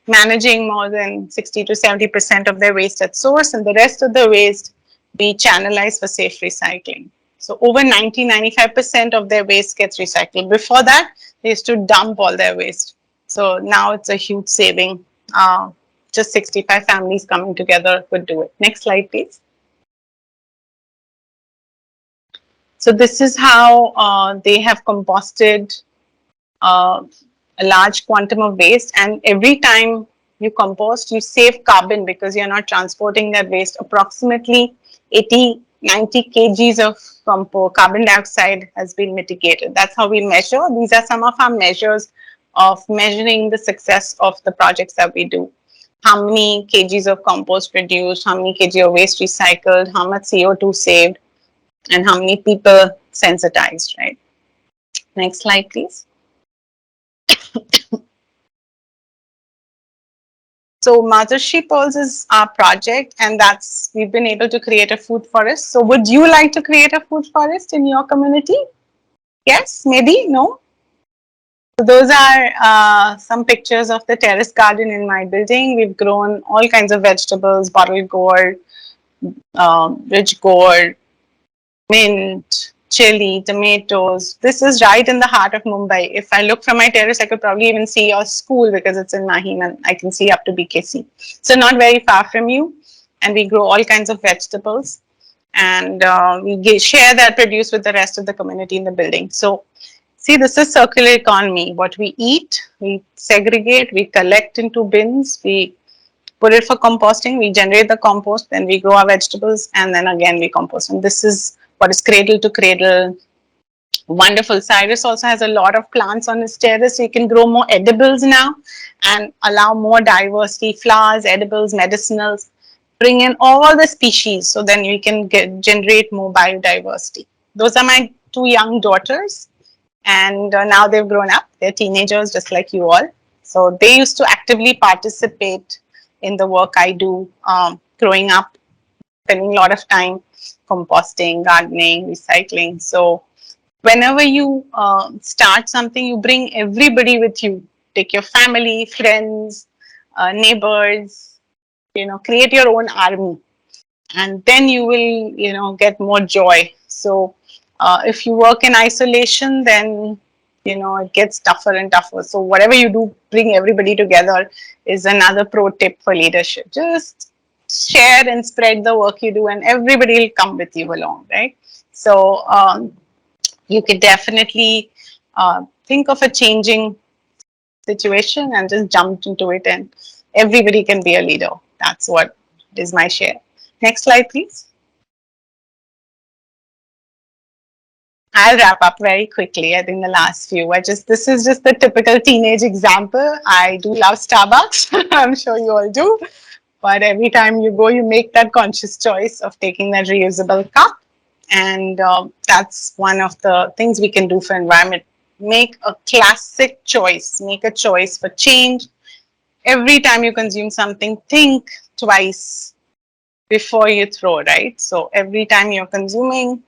managing more than 60 to 70% of their waste at source, and the rest of the waste we channelize for safe recycling. So over 95% of their waste gets recycled. Before that, they used to dump all their waste. So now it's a huge saving. Just 65 families coming together would do it. Next slide, please. So this is how they have composted a large quantum of waste, and every time you compost, you save carbon because you're not transporting that waste. Approximately 80-90 kgs of carbon dioxide has been mitigated. That's how we measure. These are some of our measures of measuring the success of the projects that we do. How many kgs of compost produced, how many kg of waste recycled, how much CO2 saved, and how many people sensitized, right? Next slide, please. So Mothership Pearls is our project, and we've been able to create a food forest. So would you like to create a food forest in your community? Yes, maybe, no? So those are some pictures of the terrace garden in my building. We've grown all kinds of vegetables, bottle gourd, ridge gourd, mint, chili, tomatoes. This is right in the heart of Mumbai. If I look from my terrace, I could probably even see your school because it's in Mahim, and I can see up to BKC. So not very far from you. And we grow all kinds of vegetables, and we share that produce with the rest of the community in the building. So see, this is circular economy. What we eat, we segregate, we collect into bins, we put it for composting, we generate the compost, then we grow our vegetables, and then again we compost. And this is what is cradle to cradle. Wonderful. Cyrus also has a lot of plants on his terrace, so you can grow more edibles now and allow more diversity, flowers, edibles, medicinals. bring in all the species so then we can generate more biodiversity. Those are my two young daughters, and now they've grown up. They're teenagers just like you all. So they used to actively participate in the work I do growing up, spending a lot of time composting, gardening, recycling. So whenever you start something, you bring everybody with you. Take your family, friends, neighbors, create your own army, and then you will, get more joy. So if you work in isolation, then, it gets tougher and tougher. So whatever you do, bring everybody together is another pro tip for leadership. Just share and spread the work you do, and everybody will come with you along, right? So you could definitely think of a changing situation and just jump into it, and everybody can be a leader. That's what is my share. Next slide, please. I'll wrap up very quickly. I think the last few this is just the typical teenage example. I do love Starbucks. I'm sure you all do. But every time you go, you make that conscious choice of taking that reusable cup. And that's one of the things we can do for environment. Make a classic choice. Make a choice for change. Every time you consume something, think twice before you throw, right? So every time you're consuming,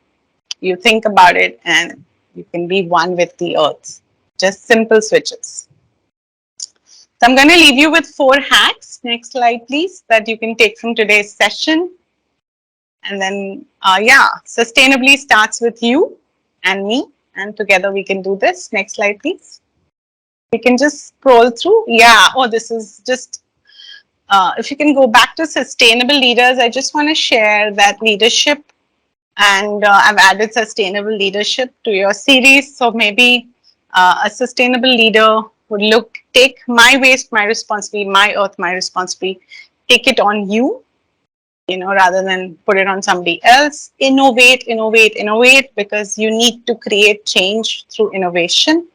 you think about it, and you can be one with the earth. Just simple switches. So I'm going to leave you with 4 hacks. Next slide, please, that you can take from today's session. And then, sustainably starts with you and me, and together we can do this. Next slide, please. We can just scroll through. This is just, if you can go back to sustainable leaders, I just want to share that leadership. And I've added sustainable leadership to your series. So maybe a sustainable leader would take my waste, my responsibility, my earth, my responsibility, take it on you, rather than put it on somebody else. Innovate, innovate, innovate, because you need to create change through innovation.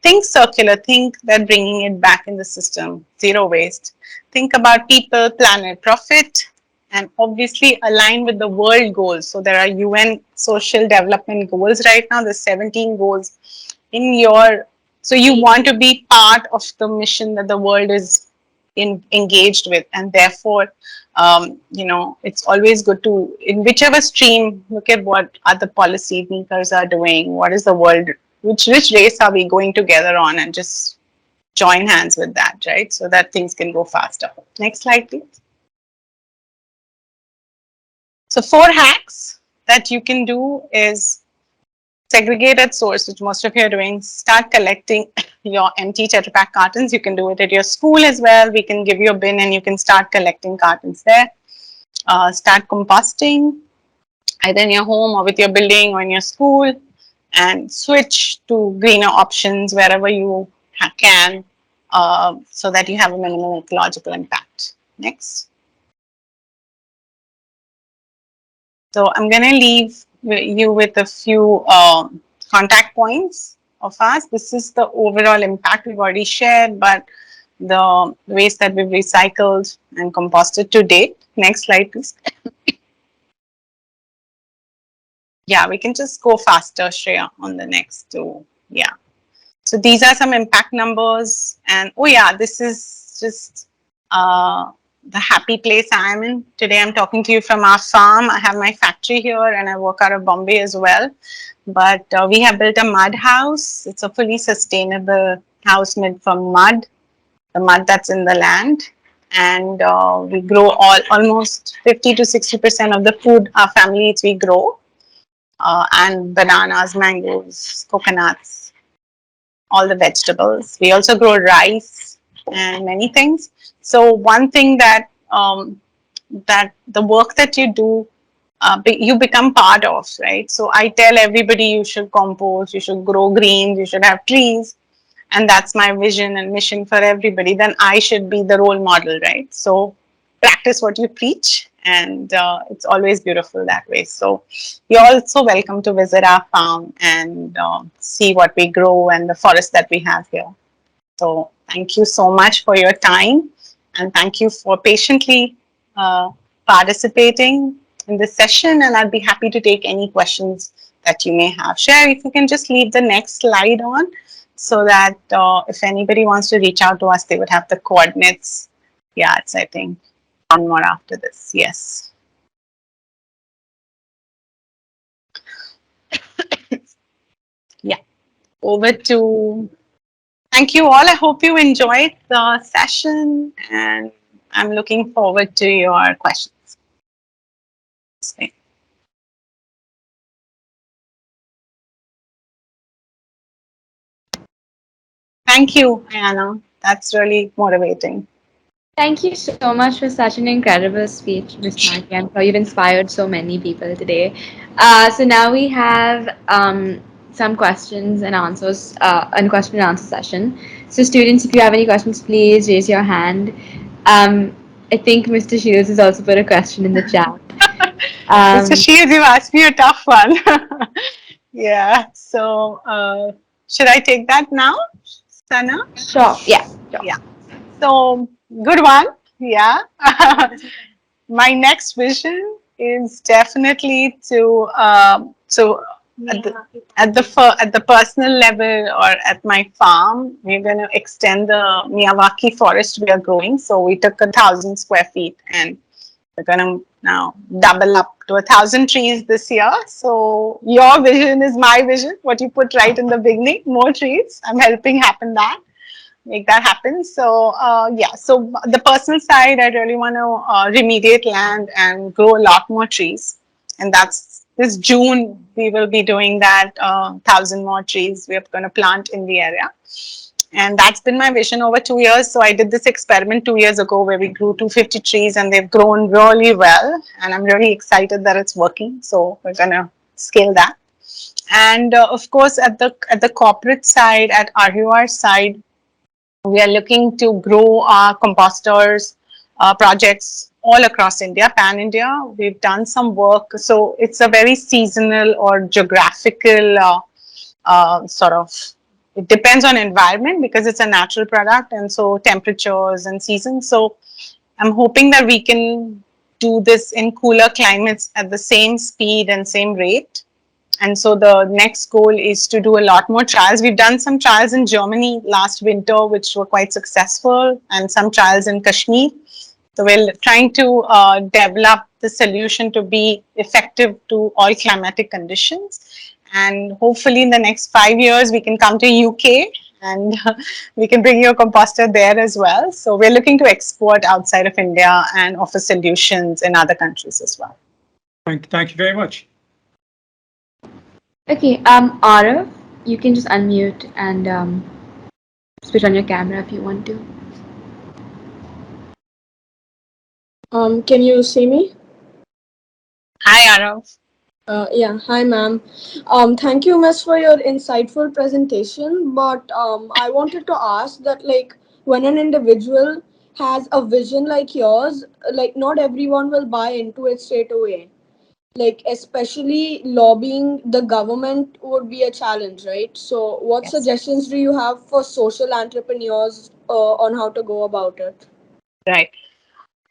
Think circular, think that bringing it back in the system, zero waste. Think about people, planet, profit, and obviously align with the world goals. So there are UN social development goals right now. There's 17 goals in so you want to be part of the mission that the world is engaged with, and therefore, it's always good to, in whichever stream, look at what other policy makers are doing. What is the world? Which race are we going together on, and just join hands with that, right? So that things can go faster. Next slide, please. So 4 hacks that you can do is segregate at source, which most of you are doing. Start collecting your empty Tetra Pak cartons. You can do it at your school as well. We can give you a bin and you can start collecting cartons there. Start composting either in your home or with your building or in your school, and switch to greener options wherever you can, so that you have a minimal ecological impact. Next. So I'm going to leave you with a few contact points of ours. This is the overall impact we've already shared, but the waste that we've recycled and composted to date. Next slide, please. Yeah, we can just go faster, Shreya, on the next two. Yeah. So these are some impact numbers. And this is just the happy place I'm in. Today I'm talking to you from our farm. I have my factory here and I work out of Bombay as well. But we have built a mud house. It's a fully sustainable house made from mud, the mud that's in the land. And we grow almost 50 to 60% of the food our family eats, we grow. And bananas, mangoes, coconuts, all the vegetables. We also grow rice and many things. So one thing that that the work that you do, you become part of, right? So I tell everybody you should compost, you should grow greens, you should have trees. And that's my vision and mission for everybody. Then I should be the role model, right? So practice what you preach, and it's always beautiful that way. So you're also welcome to visit our farm and see what we grow and the forest that we have here. So thank you so much for your time, and thank you for patiently participating in this session, and I'd be happy to take any questions that you may have. Share, if you can just leave the next slide on, so that if anybody wants to reach out to us, they would have the coordinates. Yeah, it's, I think, one more after this. Yes. Yeah, over to, thank you all. I hope you enjoyed the session, and I'm looking forward to your questions. Thank you, Ayana. That's really motivating. Thank you so much for such an incredible speech, Ms. Narke. I'm sure you've inspired so many people today. So now we have some questions and answers, a question and answer session. So students, if you have any questions, please raise your hand. I think Mr. Shields has also put a question in the chat. Mr. Shields, you asked me a tough one. Yeah, so should I take that now, Sana? Sure, yeah. Sure. Yeah. So, good one. Yeah. My next vision is definitely to at the personal level or at my farm, we're going to extend the Miyawaki forest we are growing. So we took 1,000 square feet, and we're going to now double up to 1,000 trees this year. So your vision is my vision. What you put right in the beginning, more trees. I'm helping make that happen. So yeah, so the personal side, I really want to remediate land and grow a lot more trees. And that's this June, we will be doing that 1,000 more trees we're going to plant in the area. And that's been my vision over 2 years. So I did this experiment 2 years ago where we grew 250 trees, and they've grown really well. And I'm really excited that it's working. So we're going to scale that. And of course, at the corporate side, at RUR side, we are looking to grow our composters projects all across India, pan-India. We've done some work. So it's a very seasonal or geographical sort of, it depends on environment because it's a natural product, and so temperatures and seasons. So I'm hoping that we can do this in cooler climates at the same speed and same rate. And so the next goal is to do a lot more trials. We've done some trials in Germany last winter, which were quite successful, and some trials in Kashmir. So we're trying to develop the solution to be effective to all climatic conditions. And hopefully in the next 5 years, we can come to UK and we can bring your composter there as well. So we're looking to export outside of India and offer solutions in other countries as well. Thank you very much. Okay, Arav, you can just unmute and switch on your camera if you want to. Can you see me? Hi, Arav. Yeah, hi, ma'am. Thank you, miss, for your insightful presentation. But I wanted to ask that, like, when an individual has a vision like yours, like, not everyone will buy into it straight away. Like, especially lobbying the government would be a challenge, right? So, what Yes. suggestions do you have for social entrepreneurs on how to go about it? Right.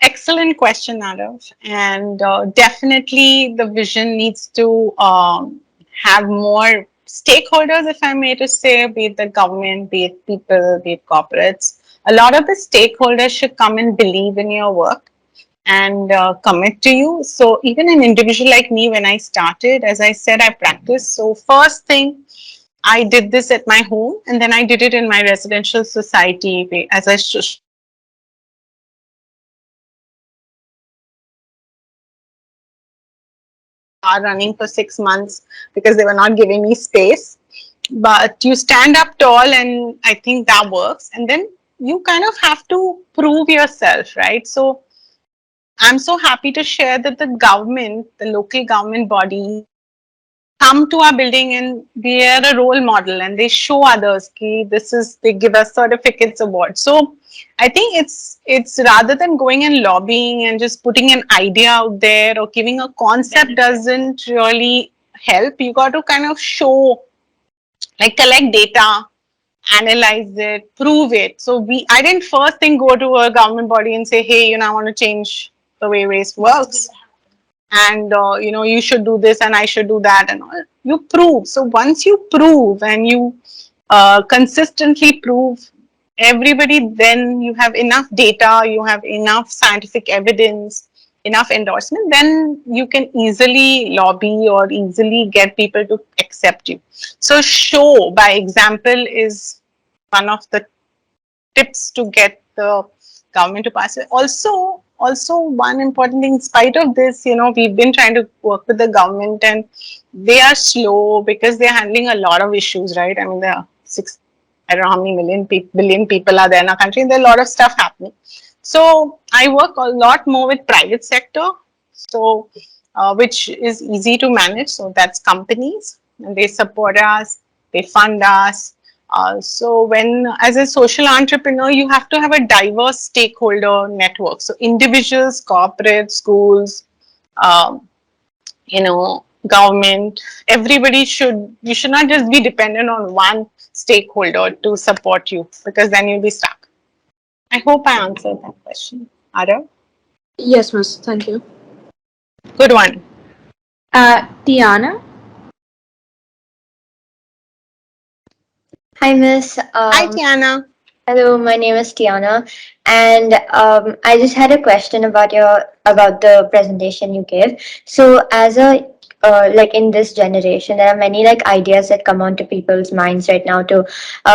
Excellent question, Arav. And definitely the vision needs to have more stakeholders, if I may to say, be it the government, be it people, be it corporates. A lot of the stakeholders should come and believe in your work and commit to you. So even an individual like me, when I started, as I said, I practiced. So first thing, I did this at my home, and then I did it in my residential society as I are running for 6 months because they were not giving me space. But you stand up tall, and I think that works. And then you kind of have to prove yourself, right? So I'm so happy to share that the government, the local government body, come to our building and they are a role model, and they show others they give us certificates, awards. So I think it's rather than going and lobbying and just putting an idea out there or giving a concept doesn't really help. You got to kind of show, like collect data, analyze it, prove it. So I didn't first thing go to a government body and say, hey, I want to change the way waste works. And you know, you should do this and I should do that and all. You prove. So once you prove and you consistently prove, everybody, then you have enough data, you have enough scientific evidence, enough endorsement, then you can easily lobby or easily get people to accept you. So show by example is one of the tips to get the government to pass it. Also one important thing, in spite of this, you know, we've been trying to work with the government and they are slow because they're handling a lot of issues, right? I mean, there are I don't know how many billion people are there in our country, and there are a lot of stuff happening. So I work a lot more with private sector, so which is easy to manage. So that's companies, and they support us, they fund us. So when, as a social entrepreneur, you have to have a diverse stakeholder network. So individuals, corporate, schools, you know, government, everybody you should not just be dependent on one stakeholder to support you, because then you'll be stuck. I hope I answered that question. Arav? Yes, miss. Thank you. Good one. Tiana? Hi, Miss. Hi, Tiana. Hello, my name is Tiana, and I just had a question about the presentation you gave. So, as a like in this generation, there are many like ideas that come onto people's minds right now to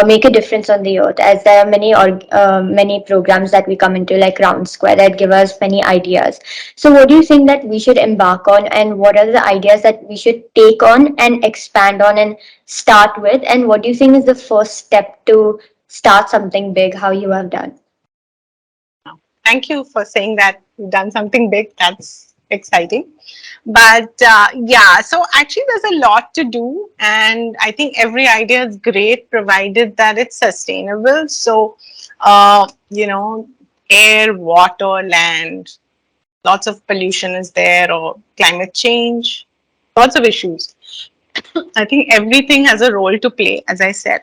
make a difference on the earth. As there are many programs that we come into, like Round Square, that give us many ideas. So, what do you think that we should embark on, and what are the ideas that we should take on and expand on and start with? And what do you think is the first step to start something big, how you have done? Thank you for saying that you've done something big. That's exciting. But yeah, so actually there's a lot to do, and I think every idea is great provided that it's sustainable. So you know, air, water, land, lots of pollution is there, or climate change, lots of issues. I think everything has a role to play, as I said,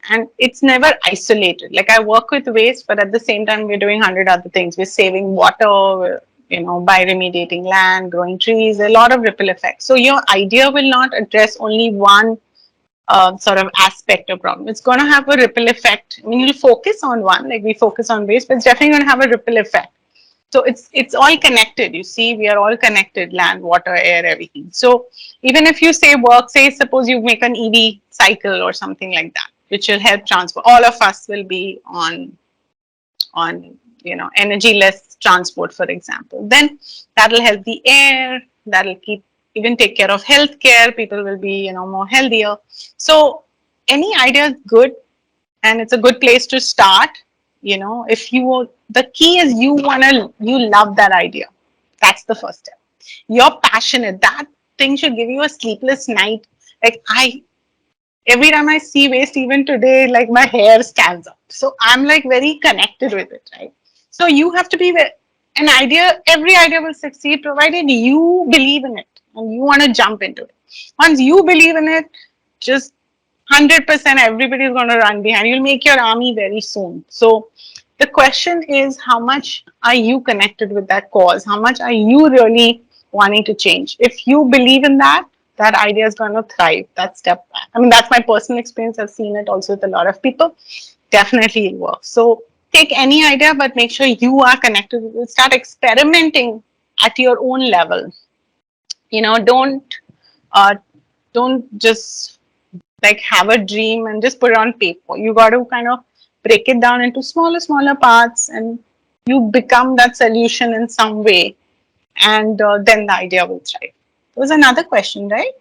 and it's never isolated. Like, I work with waste, but at the same time we're doing 100 other things. We're saving water, you know, by remediating land, growing trees, a lot of ripple effects. So your idea will not address only one sort of aspect or problem. It's going to have a ripple effect. I mean, you'll focus on one, like we focus on waste, but it's definitely going to have a ripple effect. So it's all connected. You see, we are all connected: land, water, air, everything. So even if you say work, say suppose you make an EV cycle or something like that, which will help transfer. All of us will be on you know, energy less transport, for example. Then that'll help the air. That'll even take care of healthcare. People will be, you know, more healthier. So any idea is good, and it's a good place to start. You know, if you, the key is you love that idea. That's the first step. You're passionate. That thing should give you a sleepless night. Like, every time I see waste, even today, like my hair stands up. So I'm like very connected with it, right? So you have to be every idea will succeed provided you believe in it and you want to jump into it. Once you believe in it, just 100% everybody is going to run behind. You'll make your army very soon. So the question is, how much are you connected with that cause? How much are you really wanting to change? If you believe in that, that idea is going to thrive. That step back. I mean, that's my personal experience. I've seen it also with a lot of people. Definitely it works. So take any idea, but make sure you are connected with it. Start experimenting at your own level. You know, don't just like have a dream and just put it on paper. You got to kind of break it down into smaller parts, and you become that solution in some way, and then the idea will thrive. There was another question, right?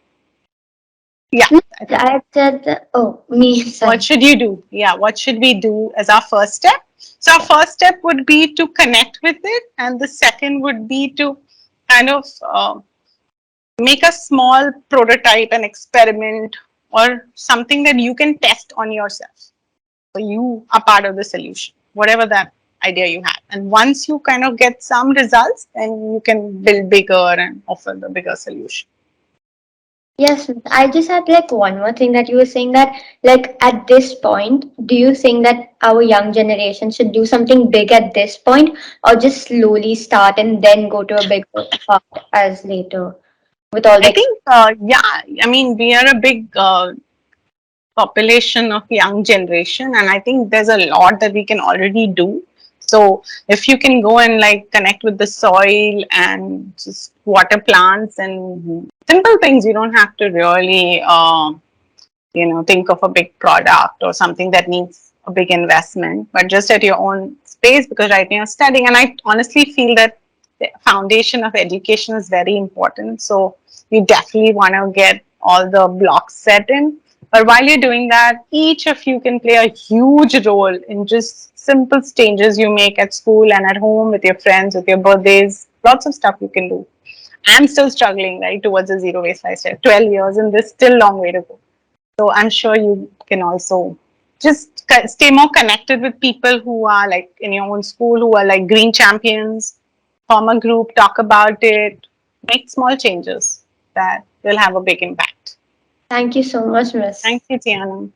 Yeah. I said that, oh, me. Sorry. What should you do? Yeah, what should we do as our first step? So our first step would be to connect with it, and the second would be to kind of make a small prototype, an experiment, or something that you can test on yourself. So you are part of the solution, whatever that idea you have. And once you kind of get some results, then you can build bigger and offer the bigger solution. Yes, I just had like one more thing that you were saying that like at this point, do you think that our young generation should do something big at this point or just slowly start and then go to a bigger part as later with all I the think, yeah, I mean, we are a big population of young generation, and I think there's a lot that we can already do. So if you can go and like connect with the soil and just water plants and simple things, you don't have to really think of a big product or something that needs a big investment, but just at your own space, because right now you're studying. And I honestly feel that the foundation of education is very important. So you definitely want to get all the blocks set in. But while you're doing that, each of you can play a huge role in just simple changes you make at school and at home with your friends, with your birthdays, lots of stuff you can do. I'm still struggling, right, towards a zero waste lifestyle. 12 years, and there's still a long way to go. So I'm sure you can also just stay more connected with people who are like in your own school, who are like green champions, form a group, talk about it, make small changes that will have a big impact. Thank you so much, Miss. Thank you, Tiana.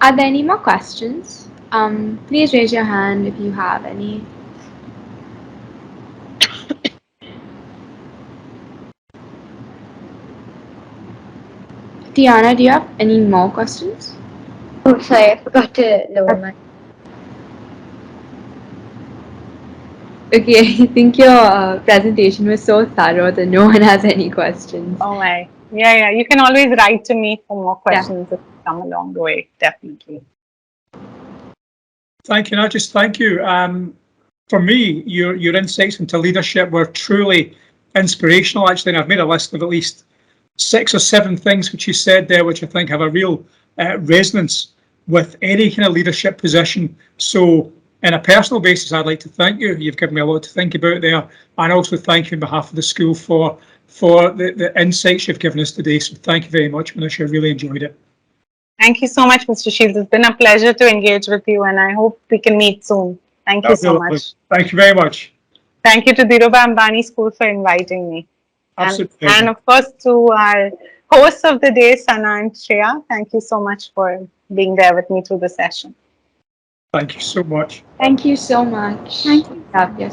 Are there any more questions? Please raise your hand if you have any. Tiana, do you have any more questions? Oh, sorry, I forgot to lower my. Okay, I think your presentation was so thorough that no one has any questions. Oh my, yeah. You can always write to me for more Yeah. questions if you come along the way. Definitely. Thank you. Not just thank you. For me, your insights into leadership were truly inspirational. Actually, and I've made a list of at least 6 or 7 things which you said there, which I think have a real resonance with any kind of leadership position. So, on a personal basis, I'd like to thank you. You've given me a lot to think about there, and also thank you on behalf of the school for the insights you've given us today. So, thank you very much, Monisha. I really enjoyed it. Thank you so much, Mr. Shields. It's been a pleasure to engage with you, and I hope we can meet soon. Thank you so much. Thank you very much. Thank you to Dhirubhai Ambani School for inviting me. Absolutely. And of course to our hosts of the day, Sana and Shreya. Thank you so much for being there with me through the session. Thank you so much. Thank you so much. Thank you. Have your